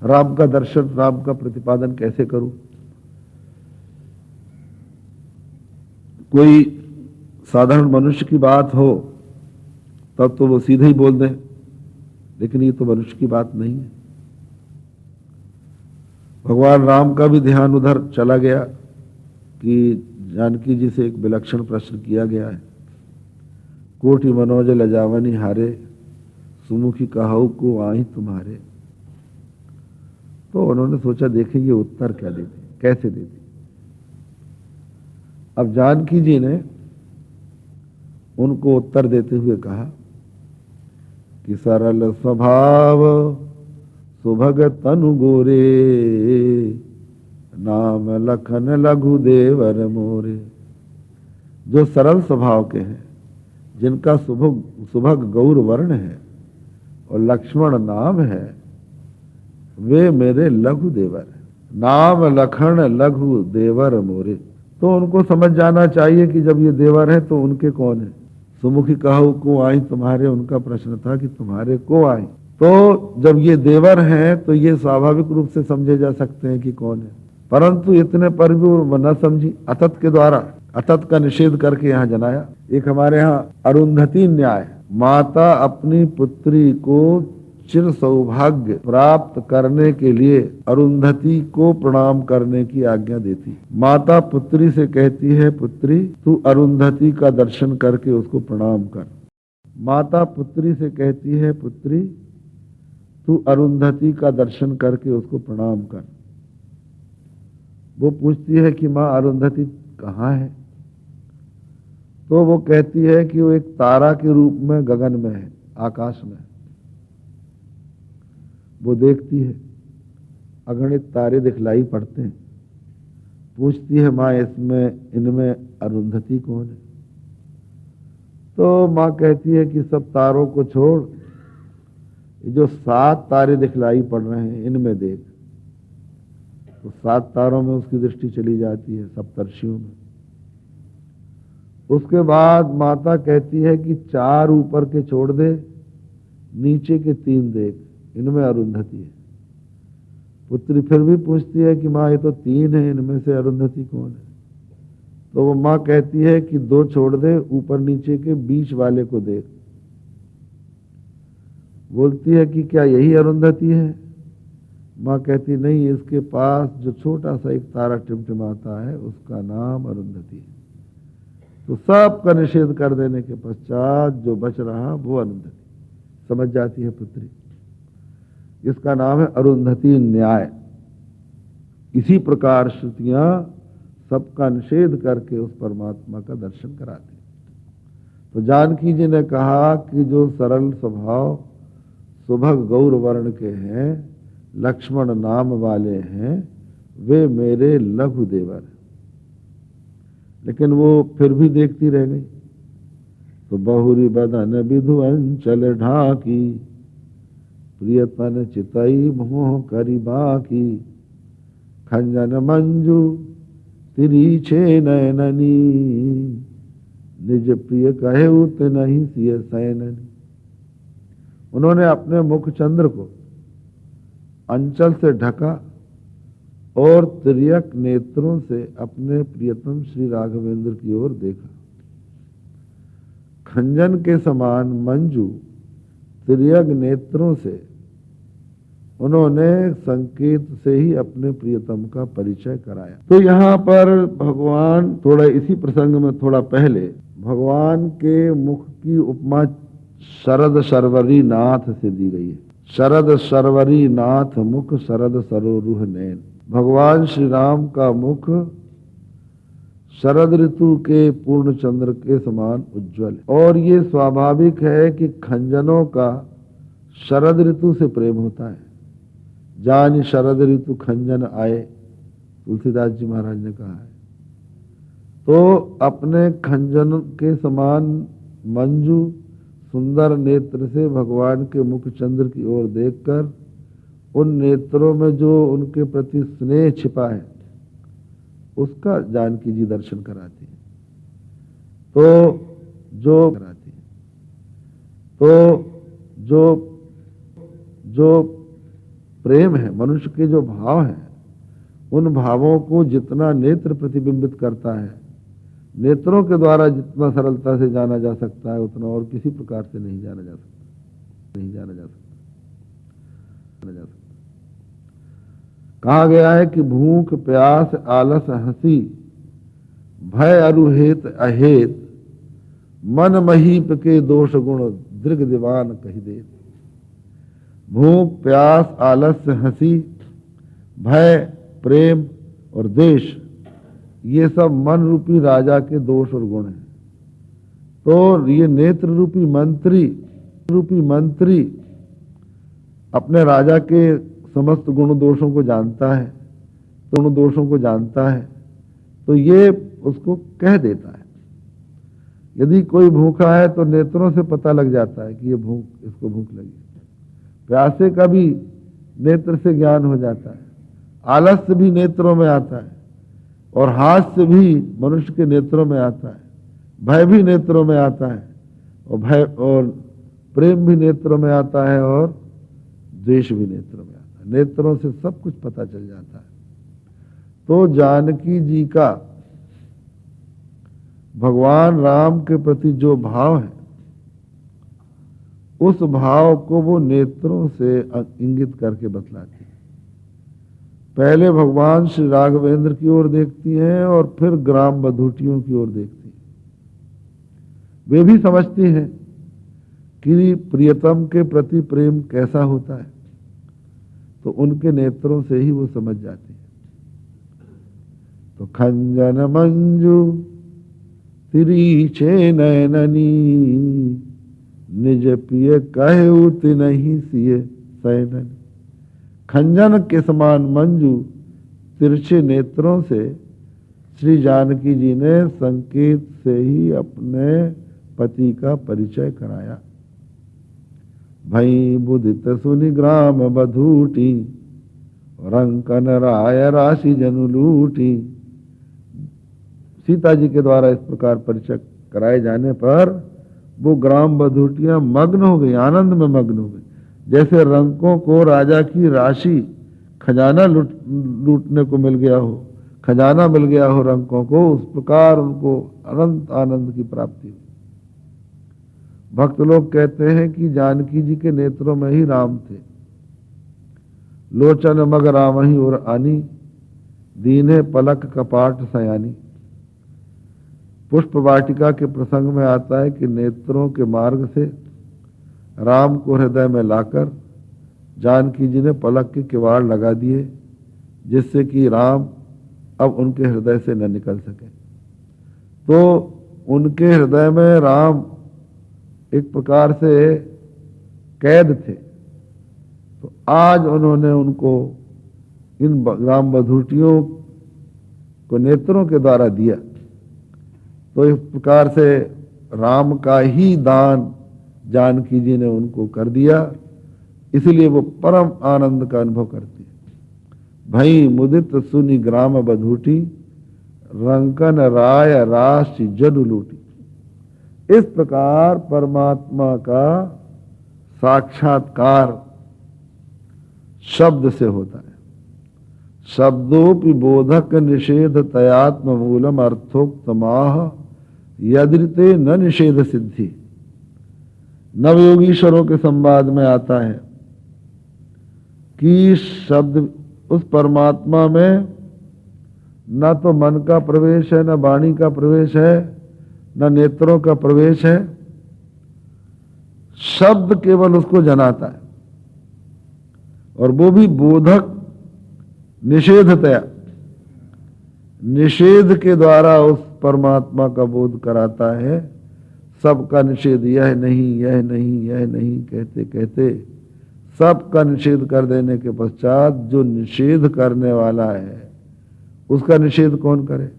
राम का दर्शन, राम का प्रतिपादन कैसे करूं। कोई साधारण मनुष्य की बात हो तब तो वो सीधे ही बोल दें, लेकिन ये तो मनुष्य की बात नहीं है। भगवान राम का भी ध्यान उधर चला गया कि जानकी जी से एक विलक्षण प्रश्न किया गया है। कोटि मनोज लजावनी हारे, सुमुखी कहाऊ को आई तुम्हारे। तो उन्होंने सोचा देखें ये उत्तर क्या देती, कैसे देती। अब जानकी जी ने उनको उत्तर देते हुए कहा कि सरल स्वभाव सुभग तनु गोरे, नाम लखन लघु देवर मोरे। जो सरल स्वभाव के हैं, जिनका सुभग गौर वर्ण है और लक्ष्मण नाम है, वे मेरे लघु देवर हैं। नाम लखन लघु देवर मोरे। तो उनको समझ जाना चाहिए कि जब ये देवर है तो उनके कौन है। सुमुखी कहू को आई तुम्हारे, उनका प्रश्न था कि तुम्हारे को आई। तो जब ये देवर हैं तो ये स्वाभाविक रूप से समझे जा सकते हैं कि कौन है, परंतु इतने पर भी वो न समझी। अतत के द्वारा अतत का निषेध करके यहाँ जनाया। एक हमारे यहाँ अरुंधति न्याय, माता अपनी पुत्री को चिर सौभाग्य प्राप्त करने के लिए अरुंधति को प्रणाम करने की आज्ञा देती। माता पुत्री से कहती है, पुत्री तू अरुंधति का दर्शन करके उसको प्रणाम कर। माता पुत्री से कहती है, पुत्री तू अरुंधति का दर्शन करके उसको प्रणाम कर। वो पूछती है कि माँ अरुंधति कहाँ है। तो वो कहती है कि वो एक तारा के रूप में गगन में है, आकाश में। वो देखती है, अगणित तारे दिखलाई पड़ते हैं। पूछती है, माँ इनमें अरुंधति कौन है। तो माँ कहती है कि सब तारों को छोड़, ये जो 7 तारे दिखलाई पड़ रहे हैं इनमें देख। तो 7 तारों में उसकी दृष्टि चली जाती है, सप्तर्षियों में। उसके बाद माता कहती है कि 4 ऊपर के छोड़ दे, नीचे के 3 देख, इनमें अरुंधति है। पुत्री फिर भी पूछती है कि माँ ये तो 3 है, इनमें से अरुंधति कौन है। तो वो माँ कहती है कि 2 छोड़ दे, ऊपर नीचे के बीच वाले को देख। बोलती है कि क्या यही अरुंधति है। माँ कहती नहीं, इसके पास जो छोटा सा एक तारा टिमटिमाता है उसका नाम अरुंधति है। तो सब का निषेध कर देने के पश्चात जो बच रहा वो अरुंधति समझ जाती है पुत्री। इसका नाम है अरुंधति न्याय। इसी प्रकार श्रुतियां सबका निषेध करके उस परमात्मा का दर्शन कराती। तो जानकी जी ने कहा कि जो सरल स्वभाव सुभग गौर वर्ण के हैं, लक्ष्मण नाम वाले हैं, वे मेरे लघु देवर हैं। लेकिन वो फिर भी देखती रह गई। तो बहुरी बदन विधु अंचल ढाकी, प्रियतन चितई मोह करी बाकी, खंजन मंजू तिरीछे नयननी, निज प्रिय कहे उत नहीं सिय सैननी। उन्होंने अपने मुख चंद्र को अंचल से ढका और तिर्यक नेत्रों से अपने प्रियतम श्री राघवेंद्र की ओर देखा। खंजन के समान मंजू तिर्यक नेत्रों से उन्होंने संकेत से ही अपने प्रियतम का परिचय कराया। तो यहाँ पर भगवान, थोड़ा इसी प्रसंग में थोड़ा पहले, भगवान के मुख की उपमा शरद शर्वरी नाथ से दी गई है। शरद शर्वरी नाथ मुख, शरद सरोरुह नैन। भगवान श्री राम का मुख शरद ऋतु के पूर्ण चंद्र के समान उज्जवल है। और ये स्वाभाविक है कि खंजनों का शरद ऋतु से प्रेम होता है। जानि शरद ऋतु खंजन आए, तुलसीदास जी महाराज ने कहा है। तो अपने खंजन के समान मंजू सुंदर नेत्र से भगवान के मुख चंद्र की ओर देखकर उन नेत्रों में जो उनके प्रति स्नेह छिपा है उसका जानकी जी दर्शन कराती है। जो प्रेम है, मनुष्य के जो भाव हैं, उन भावों को जितना नेत्र प्रतिबिंबित करता है, नेत्रों के द्वारा जितना सरलता से जाना जा सकता है उतना और किसी प्रकार से नहीं जाना जा सकता। कहा गया है कि भूख प्यास आलस हंसी भय अरुहेत अहेत मन महीप के दोष गुण दृग दीवान कही दे। भूख प्यास आलस्य हंसी भय प्रेम और द्वेष ये सब मन रूपी राजा के दोष और गुण हैं। तो ये नेत्र रूपी मंत्री अपने राजा के समस्त गुण दोषों को जानता है, तो ये उसको कह देता है। यदि कोई भूखा है तो नेत्रों से पता लग जाता है कि इसको भूख लगी। प्यासे का भी नेत्र से ज्ञान हो जाता है, आलस्य भी नेत्रों में आता है और हास्य भी मनुष्य के नेत्रों में आता है, भय भी नेत्रों में आता है और प्रेम भी नेत्रों में आता है और द्वेष भी नेत्रों में आता है। नेत्रों से सब कुछ पता चल जाता है। तो जानकी जी का भगवान राम के प्रति जो भाव है उस भाव को वो नेत्रों से इंगित करके बतलाती है। पहले भगवान श्री राघवेंद्र की ओर देखती हैं और फिर ग्राम बधूटियों की ओर देखती हैं। वे भी समझती हैं कि प्रियतम के प्रति प्रेम कैसा होता है, तो उनके नेत्रों से ही वो समझ जाती है। तो खंजन मंजू तिरीछे नयननी निज पिय कहे तिनहि सिय सैनन। खंजन के समान मंजू तिरछे नेत्रों से श्री जानकी जी ने संकेत से ही अपने पति का परिचय कराया। भई बुदित सुनि ग्राम बधूटी रंकन राय राशि जनु लूटी। सीता जी के द्वारा इस प्रकार परिचय कराए जाने पर वो ग्राम बधूटियां मग्न हो गई, आनंद में मग्न हो गई। जैसे रंकों को राजा की राशि खजाना लूटने को मिल गया हो, खजाना मिल गया हो रंकों को, उस प्रकार उनको अनंत आनंद की प्राप्ति हुई। भक्त लोग कहते हैं कि जानकी जी के नेत्रों में ही राम थे। लोचन मग राम ही और आनी दीने पलक कपाट सयानी। पुष्प वाटिका के प्रसंग में आता है कि नेत्रों के मार्ग से राम को हृदय में लाकर जानकी जी ने पलक के किवाड़ लगा दिए, जिससे कि राम अब उनके हृदय से न निकल सके। तो उनके हृदय में राम एक प्रकार से कैद थे। तो आज उन्होंने उनको इन ग्राम बधूटियों को नेत्रों के द्वारा दिया। तो इस प्रकार से राम का ही दान जानकी जी ने उनको कर दिया, इसलिए वो परम आनंद का अनुभव करती है। भई मुदित सुनि ग्राम बधूटी रंकन राय राशि जनु लूटी। इस प्रकार परमात्मा का साक्षात्कार शब्द से होता है। शब्दोपि बोधक निषेध तयात्म मूलम अर्थोक्तमाह यदृते न निषेध सिद्धि। नवयोगीश्वरों के संवाद में आता है कि शब्द उस परमात्मा में न तो मन का प्रवेश है, न वाणी का प्रवेश है, न नेत्रों का प्रवेश है। शब्द केवल उसको जनाता है और वो भी बोधक निषेधतया, निषेध के द्वारा उस परमात्मा का बोध कराता है। सबका निषेध, यह नहीं, यह नहीं, यह नहीं कहते कहते सब का निषेध कर देने के पश्चात जो निषेध करने वाला है उसका निषेध कौन करे?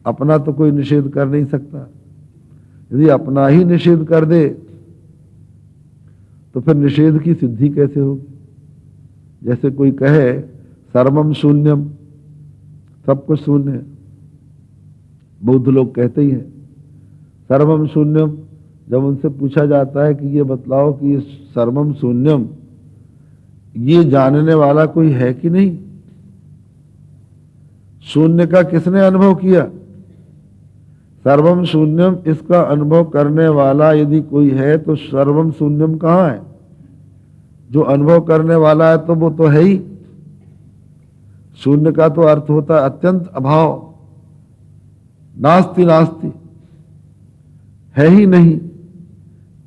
अपना तो कोई निषेध कर नहीं सकता। यदि अपना ही निषेध कर दे तो फिर निषेध की सिद्धि कैसे होगी? जैसे कोई कहे सर्वम शून्यम, सब कुछ शून्य है। बौद्ध लोग कहते ही हैं सर्वम शून्यम। जब उनसे पूछा जाता है कि ये बतलाओ कि ये सर्वम शून्यम ये जानने वाला कोई है कि नहीं? शून्य का किसने अनुभव किया? सर्वम शून्यम इसका अनुभव करने वाला यदि कोई है तो सर्वम शून्यम कहाँ है? जो अनुभव करने वाला है तो वो तो है ही। शून्य का तो अर्थ होता है अत्यंत अभाव, नास्ति नास्ति, है ही नहीं।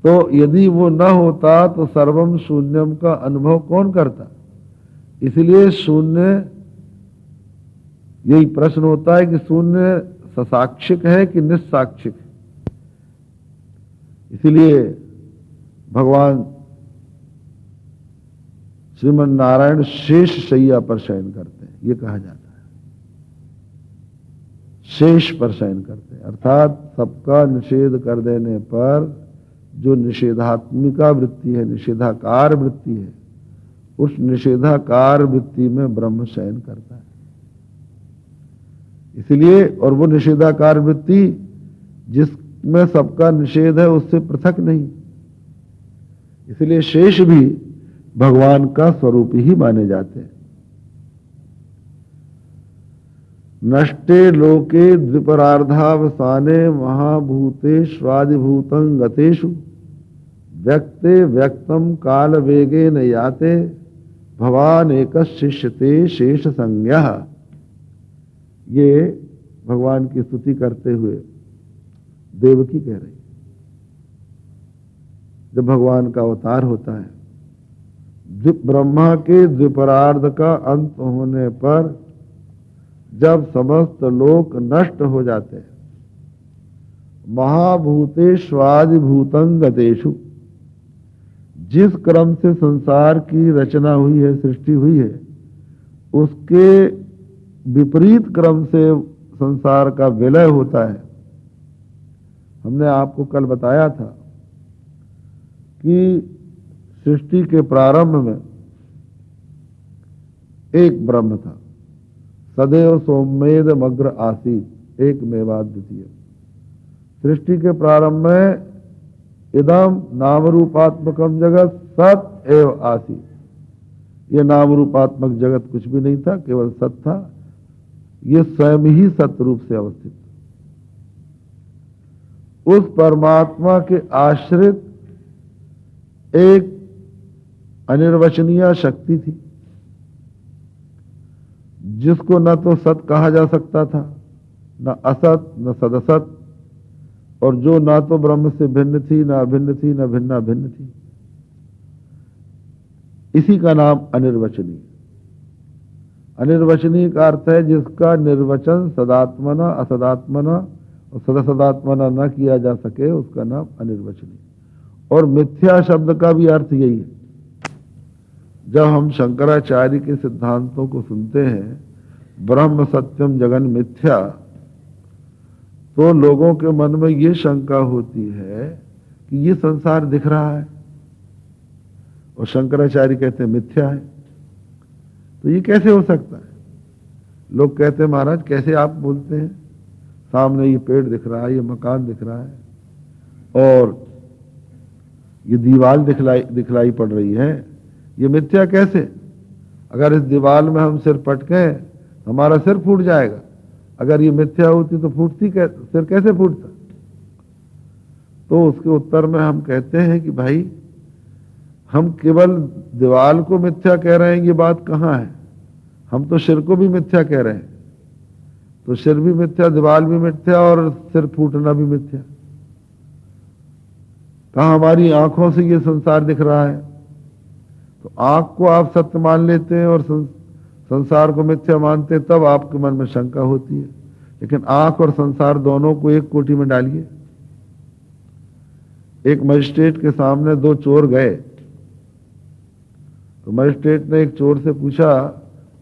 तो यदि वो न होता तो सर्वम शून्यम का अनुभव कौन करता? इसलिए शून्य, यही प्रश्न होता है कि शून्य ससाक्षिक है कि निस्साक्षिक है। इसलिए भगवान श्रीमन नारायण शेष शैया पर शयन करते हैं, ये कहा जाता है। शेष पर शयन करते हैं अर्थात सबका निषेध कर देने पर जो निषेधात्मिका वृत्ति है, निषेधाकार वृत्ति है, उस निषेधाकार वृत्ति में ब्रह्म शयन करता है। इसलिए, और वो निषेधाकार वृत्ति जिसमें सबका निषेध है उससे पृथक नहीं। इसलिए शेष भी भगवान का स्वरूप ही माने जाते हैं। नष्टे लोके द्विपरार्धावसाने महाभूते स्वादिभूतं गतेषु व्यक्ते व्यक्तम काल वेगे न याते भवान एक शिष्यते शेष संज्ञा। ये भगवान की स्तुति करते हुए देवकी कह रही। जब भगवान का अवतार होता है, ब्रह्मा के द्विपरार्ध का अंत होने पर जब समस्त लोक नष्ट हो जाते हैं, महाभूतेष्वादिभूतं गतेषु, जिस क्रम से संसार की रचना हुई है, सृष्टि हुई है, उसके विपरीत क्रम से संसार का विलय होता है। हमने आपको कल बताया था कि सृष्टि के प्रारंभ में एक ब्रह्म था, सदैव सौम्येद मग्र आसीत एक मेवाद्वितीय। सृष्टि के प्रारंभ में इदम नाम रूपात्मकम जगत सत एव आसीत। यह नाम रूपात्मक जगत कुछ भी नहीं था, केवल सत था। यह स्वयं ही सत रूप से अवस्थित। उस परमात्मा के आश्रित एक अनिर्वचनीय शक्ति थी, जिसको न तो सत कहा जा सकता था, न असत, न सदसत, और जो ना तो ब्रह्म से भिन्न थी, न अभिन्न थी, न भिन्ना भिन्न थी। इसी का नाम अनिर्वचनीय। अनिर्वचनीय का अर्थ है जिसका निर्वचन सदात्मना असदात्मना और सदसदात्मना न किया जा सके, उसका नाम अनिर्वचनीय। और मिथ्या शब्द का भी अर्थ यही है। जब हम शंकराचार्य के सिद्धांतों को सुनते हैं, ब्रह्म सत्यम जगन मिथ्या, तो लोगों के मन में ये शंका होती है कि ये संसार दिख रहा है और शंकराचार्य कहते हैं मिथ्या है। तो ये कैसे हो सकता है? लोग कहते हैं महाराज कैसे आप बोलते हैं, सामने ये पेड़ दिख रहा है, ये मकान दिख रहा है और ये दीवार दिखलाई पड़ रही है, ये मिथ्या कैसे? अगर इस दीवार में हम सिर पटके हमारा सिर फूट जाएगा। अगर ये मिथ्या होती तो सिर कैसे फूटता? तो उसके उत्तर में हम कहते हैं कि भाई हम केवल दीवार को मिथ्या कह रहे हैं, ये बात कहाँ है? हम तो सिर को भी मिथ्या कह रहे हैं। तो सिर भी मिथ्या, दीवार भी मिथ्या और सिर फूटना भी मिथ्या। कहाँ हमारी आंखों से ये संसार दिख रहा है? तो आंख को आप सत्य मान लेते हैं और संसार को मिथ्या मानते हैं, तब आपके मन में शंका होती है। लेकिन आंख और संसार दोनों को एक कोटि में डालिए। एक मजिस्ट्रेट के सामने दो चोर गए, तो मजिस्ट्रेट ने एक चोर से पूछा,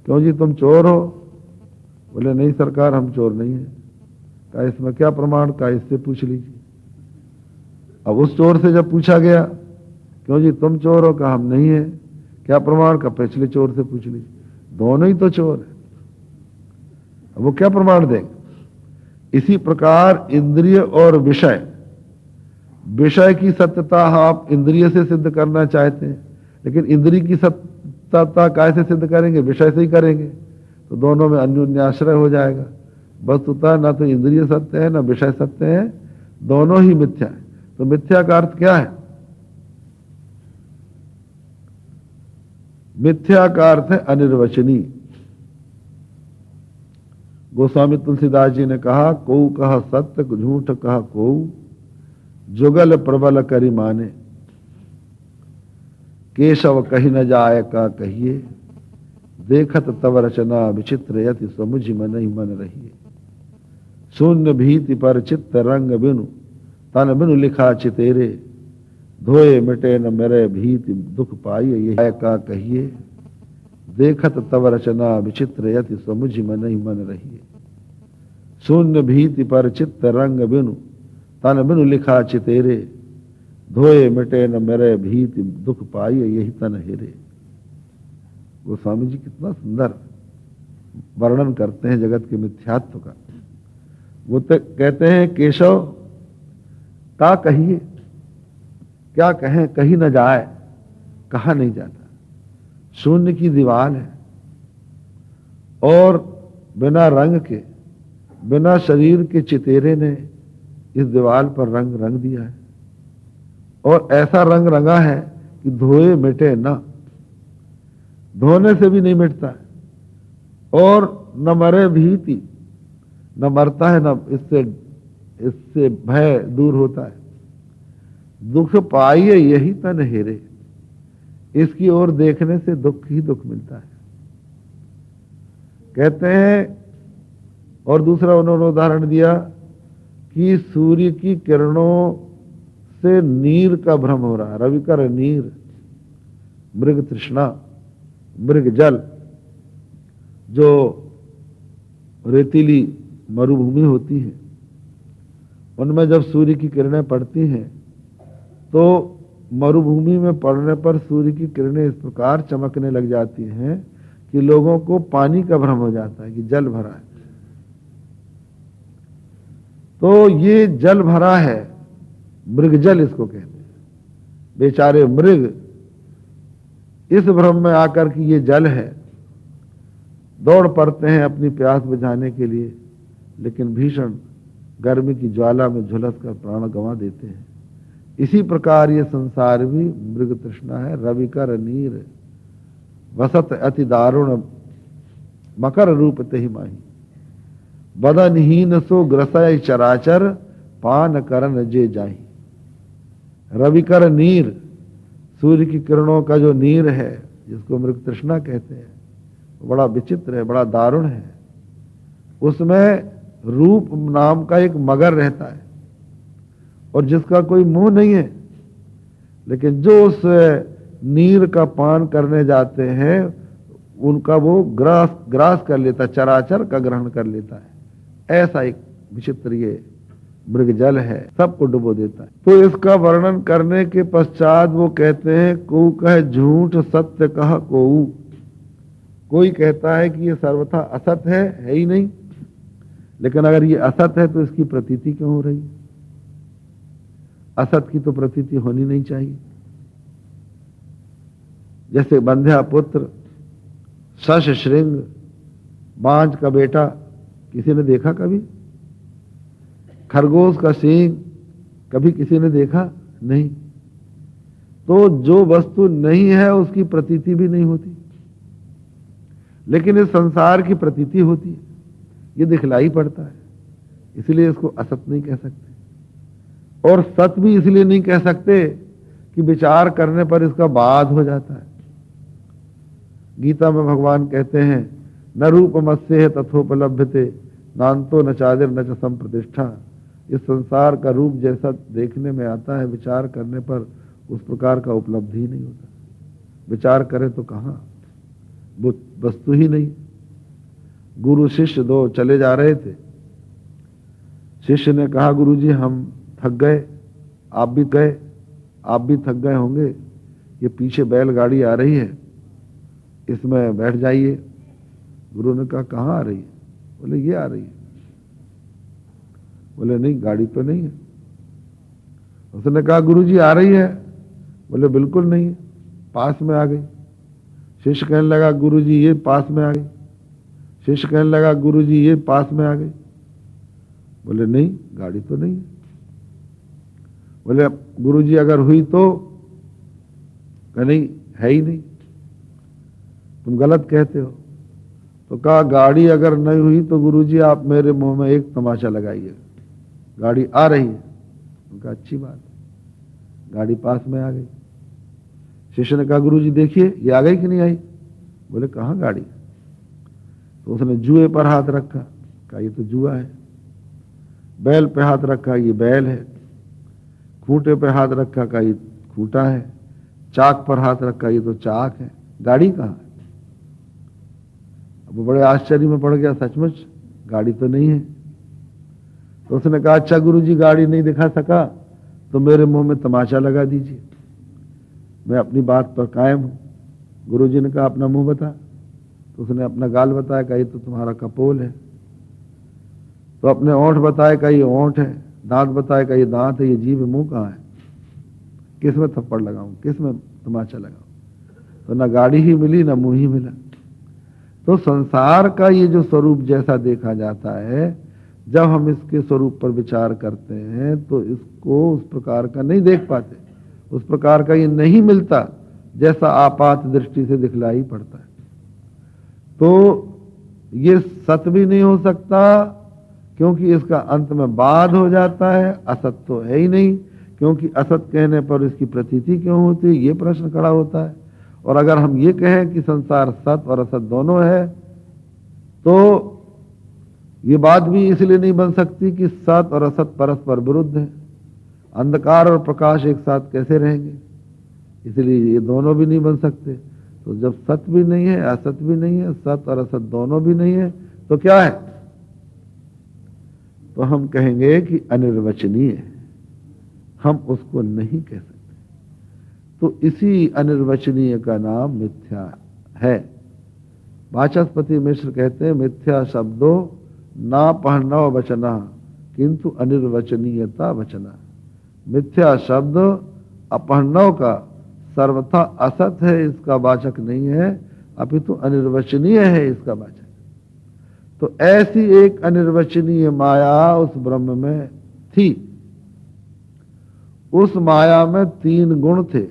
क्यों जी तुम चोर हो? बोले नहीं सरकार, हम चोर नहीं है। कहा इसमें क्या प्रमाण? कहा इससे पूछ लीजिए। अब उस चोर से जब पूछा गया, क्यों जी तुम चोर हो? कहा हम नहीं है। क्या प्रमाण? का पिछले चोर से पूछ लीजिए। दोनों ही तो चोर है, अब वो क्या प्रमाण देंगे? इसी प्रकार इंद्रिय और विषय, विषय की सत्यता आप इंद्रिय से सिद्ध करना चाहते हैं, लेकिन इंद्रिय की सत्यता कैसे सिद्ध करेंगे? विषय से ही करेंगे, तो दोनों में अन्योन्याश्रय हो जाएगा। वस्तुतः न तो इंद्रिय सत्य है, न विषय सत्य है, दोनों ही मिथ्या है। तो मिथ्या का अर्थ क्या है? मिथ्या का अर्थ है अनिर्वचनीय। गोस्वामी तुलसीदास जी ने कहा, कोऊ कहा सत्य झूठ कहा कोऊ, जुगल प्रबल करी माने, केशव कही न जाय का कहिए, देखत तव रचना विचित्र यति समुझ मन ही मन रहिए। शून्य भीति पर चित्त रंग बिनु, तन बिनु लिखा चितेरे, धोए मिटे न मेरे भीति दुख पाइए, ये का कहिए, देखत तव रचना विचित्र यति समुझ मन ही मन रहिए। शून्य भीति पर चित्त रंग बिनु, तन बिनु लिखा चितेरे, धोए मिटे न मेरे भीति दुख पाइए, यही तन हेरे। गोस्वामी जी कितना सुंदर वर्णन करते हैं जगत के मिथ्यात्व का। वो तो कहते हैं, केशव का कहिए, क्या कहें, कहीं न जाए, कहा नहीं जाता। शून्य की दीवार है और बिना रंग के, बिना शरीर के चितेरे ने इस दीवार पर रंग रंग दिया है, और ऐसा रंग रंगा है कि धोए मिटे ना, धोने से भी नहीं मिटता है, और न मरे भीति, न मरता है, न इससे भय दूर होता है। दुख पाइए यही तन हेरे, इसकी ओर देखने से दुख ही दुख मिलता है। कहते हैं, और दूसरा उन्होंने उदाहरण दिया कि सूर्य की किरणों से नीर का भ्रम हो रहा है, रवि का नीर, मृग तृष्णा, मृग जल, जो रेतीली मरुभूमि होती है, उनमें जब सूर्य की किरणें पड़ती हैं तो मरुभूमि में पड़ने पर सूर्य की किरणें इस प्रकार चमकने लग जाती हैं कि लोगों को पानी का भ्रम हो जाता है कि जल भरा है। तो ये जल भरा है, मृग जल इसको कहते हैं। बेचारे मृग इस भ्रम में आकर कि ये जल है, दौड़ पड़ते हैं अपनी प्यास बुझाने के लिए, लेकिन भीषण गर्मी की ज्वाला में झुलस कर प्राण गंवा देते हैं। इसी प्रकार ये संसार भी मृग तृष्णा है, रवि का नीर, वसत अति दारुण मकर रूप तेहि माही, बदनहीन सो ग्रसय चराचर, पान करन जे जाही। रवि कर नीर, सूर्य की किरणों का जो नीर है, जिसको मृग तृष्णा कहते हैं, बड़ा विचित्र है, बड़ा दारुण है। उसमें रूप नाम का एक मगर रहता है, और जिसका कोई मुंह नहीं है, लेकिन जो उस नीर का पान करने जाते हैं उनका वो ग्रास कर लेता, चराचर का ग्रहण कर लेता है। ऐसा एक विचित्र ये मृग जल है, सबको डुबो देता है। तो इसका वर्णन करने के पश्चात वो कहते हैं, को कहे झूठ सत्य कह कोऊ। कोई कहता है कि ये सर्वथा असत है ही नहीं, लेकिन अगर ये असत है तो इसकी प्रतीति क्यों हो रही? असत की तो प्रतीति होनी नहीं चाहिए। जैसे बंध्या पुत्र, शश श्रृंग, बांझ का बेटा, किसी ने देखा कभी? खरगोश का सींग कभी किसी ने देखा? नहीं। तो जो वस्तु नहीं है उसकी प्रतीति भी नहीं होती, लेकिन इस संसार की प्रतीति होती है, ये दिखलाई पड़ता है, इसलिए इसको असत नहीं कह सकते। और सत भी इसलिए नहीं कह सकते कि विचार करने पर इसका बाध हो जाता है। गीता में भगवान कहते हैं, न रूपमस्येह तथोपलभ्यते, नान्तो न चादिर न च संप्रतिष्ठा। इस संसार का रूप जैसा देखने में आता है, विचार करने पर उस प्रकार का उपलब्धि ही नहीं होता। विचार करें तो कहाँ, वो वस्तु ही नहीं। गुरु शिष्य दो चले जा रहे थे। शिष्य ने कहा, गुरुजी हम थक गए, आप भी गए, आप भी थक गए होंगे, ये पीछे बैलगाड़ी आ रही है, इसमें बैठ जाइए। गुरु ने कहा, कहाँ आ रही है? बोले ये आ रही है। बोले नहीं, गाड़ी तो नहीं है। उसने कहा, गुरुजी आ रही है। बोले बिल्कुल नहीं है, पास में आ गई। शिष्य कहने लगा, गुरुजी ये पास में आ गई। शिष्य कहने लगा, गुरुजी ये पास में आ गई। बोले नहीं, गाड़ी तो नहीं है। बोले गुरुजी अगर हुई तो? कहा नहीं, है ही नहीं, तुम गलत कहते हो। तो कहा, गाड़ी अगर नहीं हुई तो गुरुजी आप मेरे मुंह में एक तमाचा लगाइए, गाड़ी आ रही है। उनका अच्छी बात है, गाड़ी पास में आ गई। शिष्य ने कहा, गुरुजी देखिए ये आ गई कि नहीं आई? बोले कहाँ गाड़ी? तो उसने जुए पर हाथ रखा, कहा ये तो जुआ है। बैल पे हाथ रखा, ये बैल है। खूंटे पे हाथ रखा, कहा ये खूंटा है। चाक पर हाथ रखा, ये तो चाक है, गाड़ी कहाँ है? अब वो बड़े आश्चर्य में पड़ गया, सचमुच गाड़ी तो नहीं है। तो उसने कहा, अच्छा गुरुजी गाड़ी नहीं दिखा सका तो मेरे मुंह में तमाचा लगा दीजिए, मैं अपनी बात पर कायम हूं। गुरुजी ने कहा, अपना मुंह बता। तो उसने अपना गाल बताया, कहा ये तो तुम्हारा कपोल है। तो अपने ओंठ बताए, कहा ये ओंठ है। दांत बताए, कहा ये दांत है। ये जीभ, मुंह कहाँ है? किस में थप्पड़ लगाऊं, किस में तमाचा लगाऊं? तो ना गाड़ी ही मिली, ना मुंह ही मिला। तो संसार का ये जो स्वरूप जैसा देखा जाता है, जब हम इसके स्वरूप पर विचार करते हैं तो इसको उस प्रकार का नहीं देख पाते, उस प्रकार का ये नहीं मिलता जैसा आपात दृष्टि से दिखलाई पड़ता है। तो ये सत्य भी नहीं हो सकता, क्योंकि इसका अंत में बाद हो जाता है। असत तो है ही नहीं, क्योंकि असत कहने पर इसकी प्रतीति क्यों होती है, ये प्रश्न खड़ा होता है। और अगर हम ये कहें कि संसार सत और असत दोनों है, तो ये बात भी इसलिए नहीं बन सकती कि सत और असत परस्पर विरुद्ध है। अंधकार और प्रकाश एक साथ कैसे रहेंगे? इसलिए ये दोनों भी नहीं बन सकते। तो जब सत्य भी नहीं है, असत भी नहीं है, सत और असत दोनों भी नहीं है, तो क्या है? तो हम कहेंगे कि अनिर्वचनीय है, हम उसको नहीं कह सकते। तो इसी अनिर्वचनीय का नाम मिथ्या है। वाचस्पति मिश्र कहते हैं, मिथ्या शब्दो ना पहनव वचना किंतु अनिर्वचनीयता वचना। मिथ्या शब्द अपहरणव का सर्वथा असत है, इसका वाचक नहीं है, अपितु अनिर्वचनीय है इसका वाचक। तो ऐसी एक अनिर्वचनीय माया उस ब्रह्म में थी। उस माया में 3 गुण थे।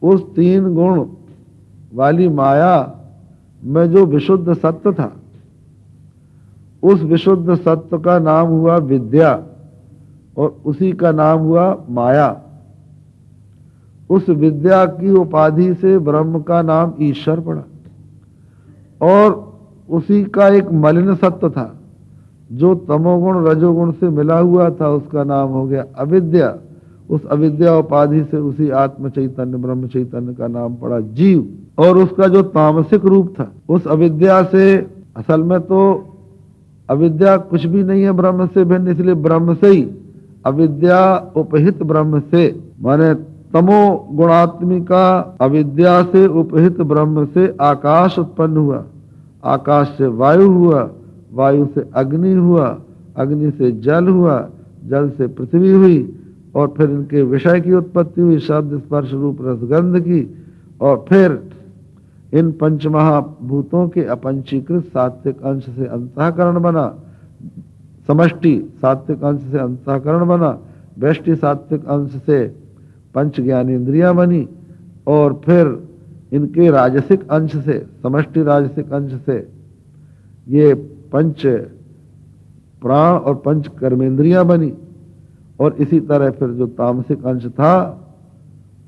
उस 3 गुण वाली माया में जो विशुद्ध सत्य था, उस विशुद्ध सत्य का नाम हुआ विद्या और उसी का नाम हुआ माया। उस विद्या की उपाधि से ब्रह्म का नाम ईश्वर पड़ा। और उसी का एक मलिन सत्य था जो तमोगुण रजोगुण से मिला हुआ था, उसका नाम हो गया अविद्या। उस अविद्या उपाधि से उसी आत्म चैतन्य ब्रह्म चैतन्य का नाम पड़ा जीव। और उसका जो तामसिक रूप था, उस अविद्या से, असल में तो अविद्या कुछ भी नहीं है ब्रह्म से भिन्न, इसलिए ब्रह्म से ही अविद्या उपहित ब्रह्म से, माने तमो गुणात्मिका अविद्या से उपहित ब्रह्म से आकाश उत्पन्न हुआ, आकाश से वायु हुआ, वायु से अग्नि हुआ, अग्नि से जल हुआ, जल से पृथ्वी हुई, और फिर इनके विषय की उत्पत्ति हुई, शब्द स्पर्श रूप रसगंध की। और फिर इन पंचमहाभूतों के अपंचीकृत सात्विक अंश से अंतःकरण बना, समष्टि सात्विक अंश से अंतःकरण बना, व्यष्टि सात्विक अंश से पंच ज्ञानेन्द्रियां बनी, और फिर इनके राजसिक अंश से, समष्टि राजसिक अंश से ये पंच प्राण और पंच कर्मेंद्रियां बनी। और इसी तरह फिर जो तामसिक अंश था,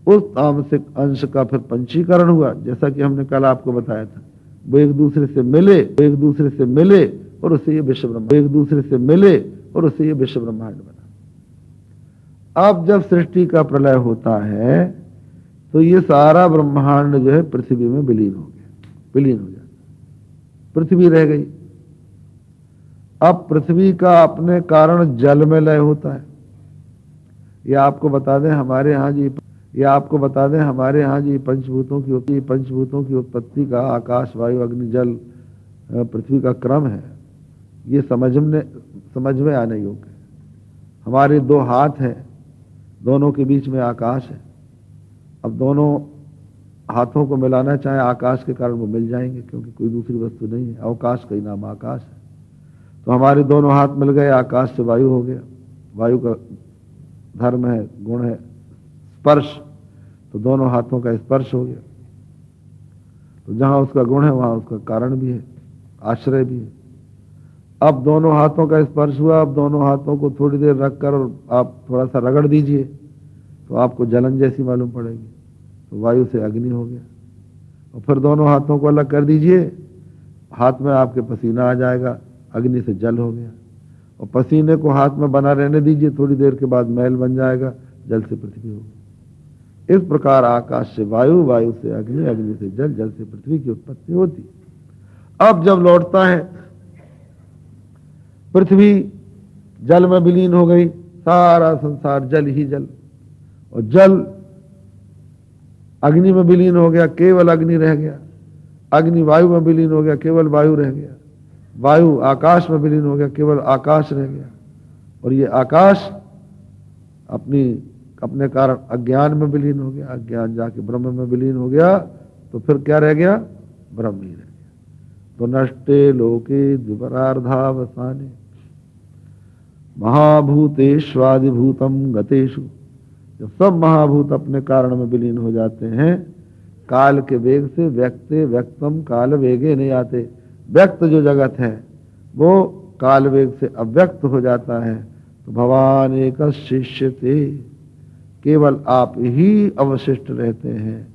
उस तामसिक अंश का फिर पंचीकरण हुआ, जैसा कि हमने कल आपको बताया था। वो एक दूसरे से मिले, एक दूसरे से मिले और उससे ये विश्व ब्रह्मांड, एक दूसरे से मिले और उससे ये विश्व ब्रह्मांड बना। अब जब सृष्टि का प्रलय होता है तो ये सारा ब्रह्मांड जो है पृथ्वी में विलीन हो गया, विलीन हो जाता, पृथ्वी रह गई। अब पृथ्वी का अपने कारण जल में लय होता है। ये आपको बता दें हमारे यहाँ जी, ये आपको बता दें हमारे यहाँ जी पंचभूतों की उत्पत्ति का आकाश, वायु, अग्नि, जल, पृथ्वी का क्रम है। ये समझ में आने योग्य है। हमारे दो हाथ हैं, दोनों के बीच में आकाश है। अब दोनों हाथों को मिलाना चाहे आकाश के कारण वो मिल जाएंगे, क्योंकि कोई दूसरी वस्तु नहीं है, अवकाश का ही नाम आकाश है। तो हमारे दोनों हाथ मिल गए, आकाश से वायु हो गया। वायु का धर्म है, गुण है स्पर्श, तो दोनों हाथों का स्पर्श हो गया। तो जहां उसका गुण है वहां उसका कारण भी है, आश्रय भी है। अब दोनों हाथों का स्पर्श हुआ। अब दोनों हाथों को थोड़ी देर रखकर आप थोड़ा सा रगड़ दीजिए तो आपको जलन जैसी मालूम पड़ेगी, तो वायु से अग्नि हो गया। और फिर दोनों हाथों को अलग कर दीजिए, हाथ में आपके पसीना आ जाएगा, अग्नि से जल हो गया। और पसीने को हाथ में बना रहने दीजिए, थोड़ी देर के बाद मैल बन जाएगा, जल से पृथ्वी होगी। इस प्रकार आकाश से वायु, वायु से अग्नि, अग्नि से जल, जल से पृथ्वी की उत्पत्ति होती। अब जब लौटता है, पृथ्वी जल में विलीन हो गई, सारा संसार जल ही जल, और जल अग्नि में विलीन हो गया, केवल अग्नि रह गया। अग्नि वायु में विलीन हो गया, केवल वायु रह गया। वायु आकाश में विलीन हो गया, केवल आकाश रह गया। और ये आकाश अपने कारण अज्ञान में विलीन हो गया, अज्ञान जाके ब्रह्म में विलीन हो गया। तो फिर क्या रह गया? ब्रह्म ही रह गया। तो नष्टे लोके द्विपरार्धावसाने महाभूतेष्वादिभूतम गतेषु, जब सब महाभूत अपने कारण में विलीन हो जाते हैं, काल के वेग से व्यक्ते व्यक्तम काल वेगे नहीं आते। व्यक्त जो जगत है वो काल वेग से अव्यक्त हो जाता है। तो भगवान एक शिष्य थे, केवल आप ही अवशिष्ट रहते हैं,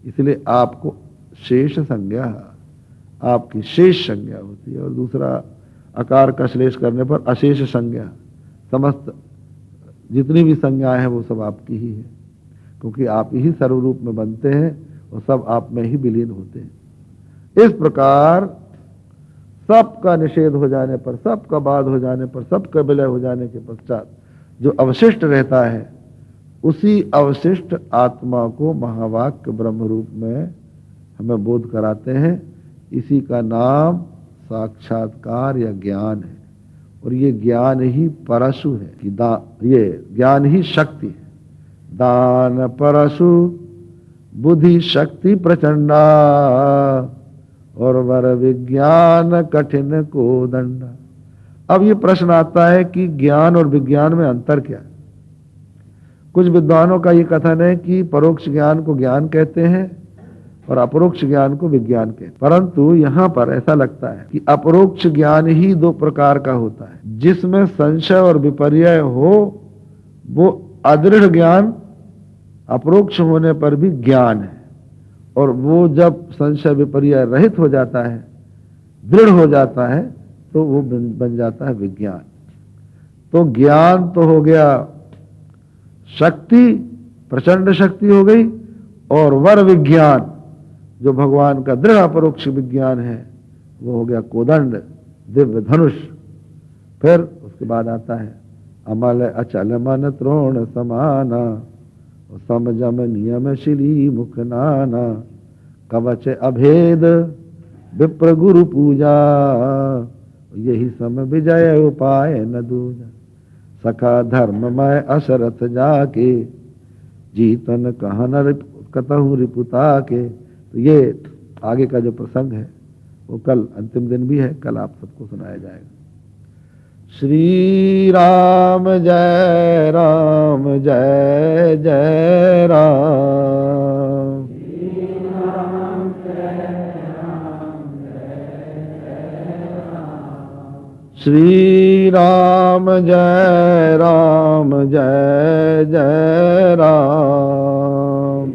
इसलिए आपको शेष संज्ञा, आपकी शेष संज्ञा होती है। और दूसरा आकार का श्लेष करने पर अशेष संज्ञा, समस्त जितनी भी संज्ञाएं हैं वो सब आपकी ही है, क्योंकि आप ही सर्वरूप में बनते हैं और सब आप में ही विलीन होते हैं। इस प्रकार सबका निषेध हो जाने पर, सबका बाध हो जाने पर, सबका विलय हो जाने के पश्चात जो अवशिष्ट रहता है, उसी अवशिष्ट आत्मा को महावाक्य ब्रह्म रूप में हमें बोध कराते हैं। इसी का नाम साक्षात्कार या ज्ञान है। और ये ज्ञान ही परशु है कि ये ज्ञान ही शक्ति है। दान परशु बुद्धि शक्ति प्रचंडा, और वर विज्ञान कठिन को दंडा। अब ये प्रश्न आता है कि ज्ञान और विज्ञान में अंतर क्या है? कुछ विद्वानों का ये कथन है कि परोक्ष ज्ञान को ज्ञान कहते हैं और अपरोक्ष ज्ञान को विज्ञान कहते हैं। परंतु यहां पर ऐसा लगता है कि अपरोक्ष ज्ञान ही दो प्रकार का होता है। जिसमें संशय और विपर्यय हो वो अदृढ़ ज्ञान अपरोक्ष होने पर भी ज्ञान है, और वो जब संशय विपर्यय रहित हो जाता है, दृढ़ हो जाता है, तो वो बन जाता है विज्ञान। तो ज्ञान तो हो गया शक्ति, प्रचंड शक्ति हो गई, और वर विज्ञान जो भगवान का दृढ़ अपरोक्ष विज्ञान है वो हो गया कोदंड, दिव्य धनुष। फिर उसके बाद आता है अमल अचल मन त्रोण समाना, समजम नियम शिली मुख नाना, कवच अभेद विप्र गुरु पूजा, यही सम विजय उपाय न दूजा, सखा धर्ममय अशरथ जाके, जीतन कहन कतहु रिपुता के। तो ये आगे का जो प्रसंग है वो कल अंतिम दिन भी है, कल आप सबको सुनाया जाएगा। श्री राम जय राम जय जय राम। श्री राम जय राम जय जय राम।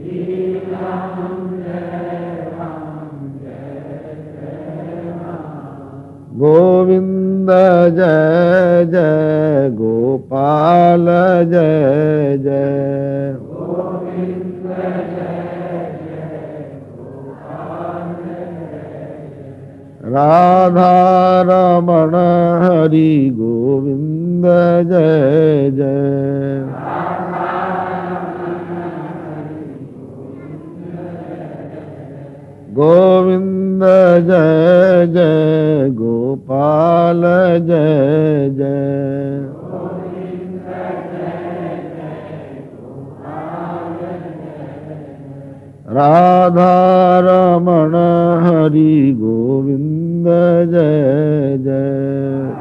गोविंद जय जय गोपाल जय जय। गोविंद जय राधा रमण हरि गोविंद जय जय। गोविंद जय जय गोपाल जय जय। राधा रमण हरि गोविंद जय जय।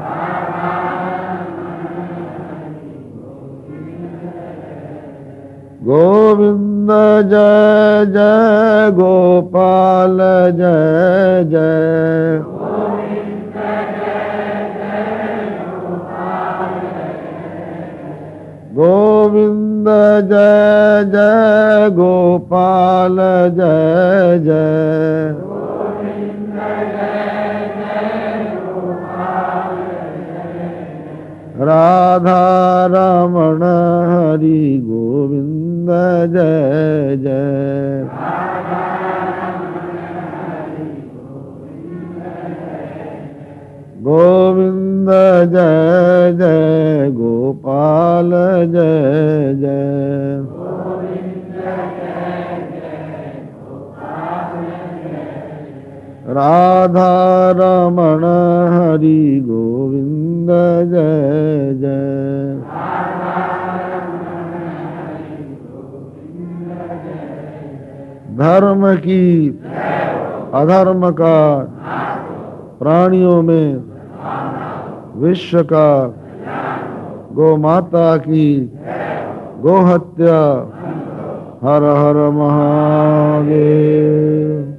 गोविंद जय जय गोपाल जय जय। गोविंद जय जय गोपाल जय जय। राधा रमण हरि गोविंद जय जय। गोविंद जय जय गोपाल जय जय। राधा रमण हरि गोविंद जय जय। धर्म की अधर्म का प्राणियों में विश्व का गौ माता की गो हत्या। हर हर महादेव।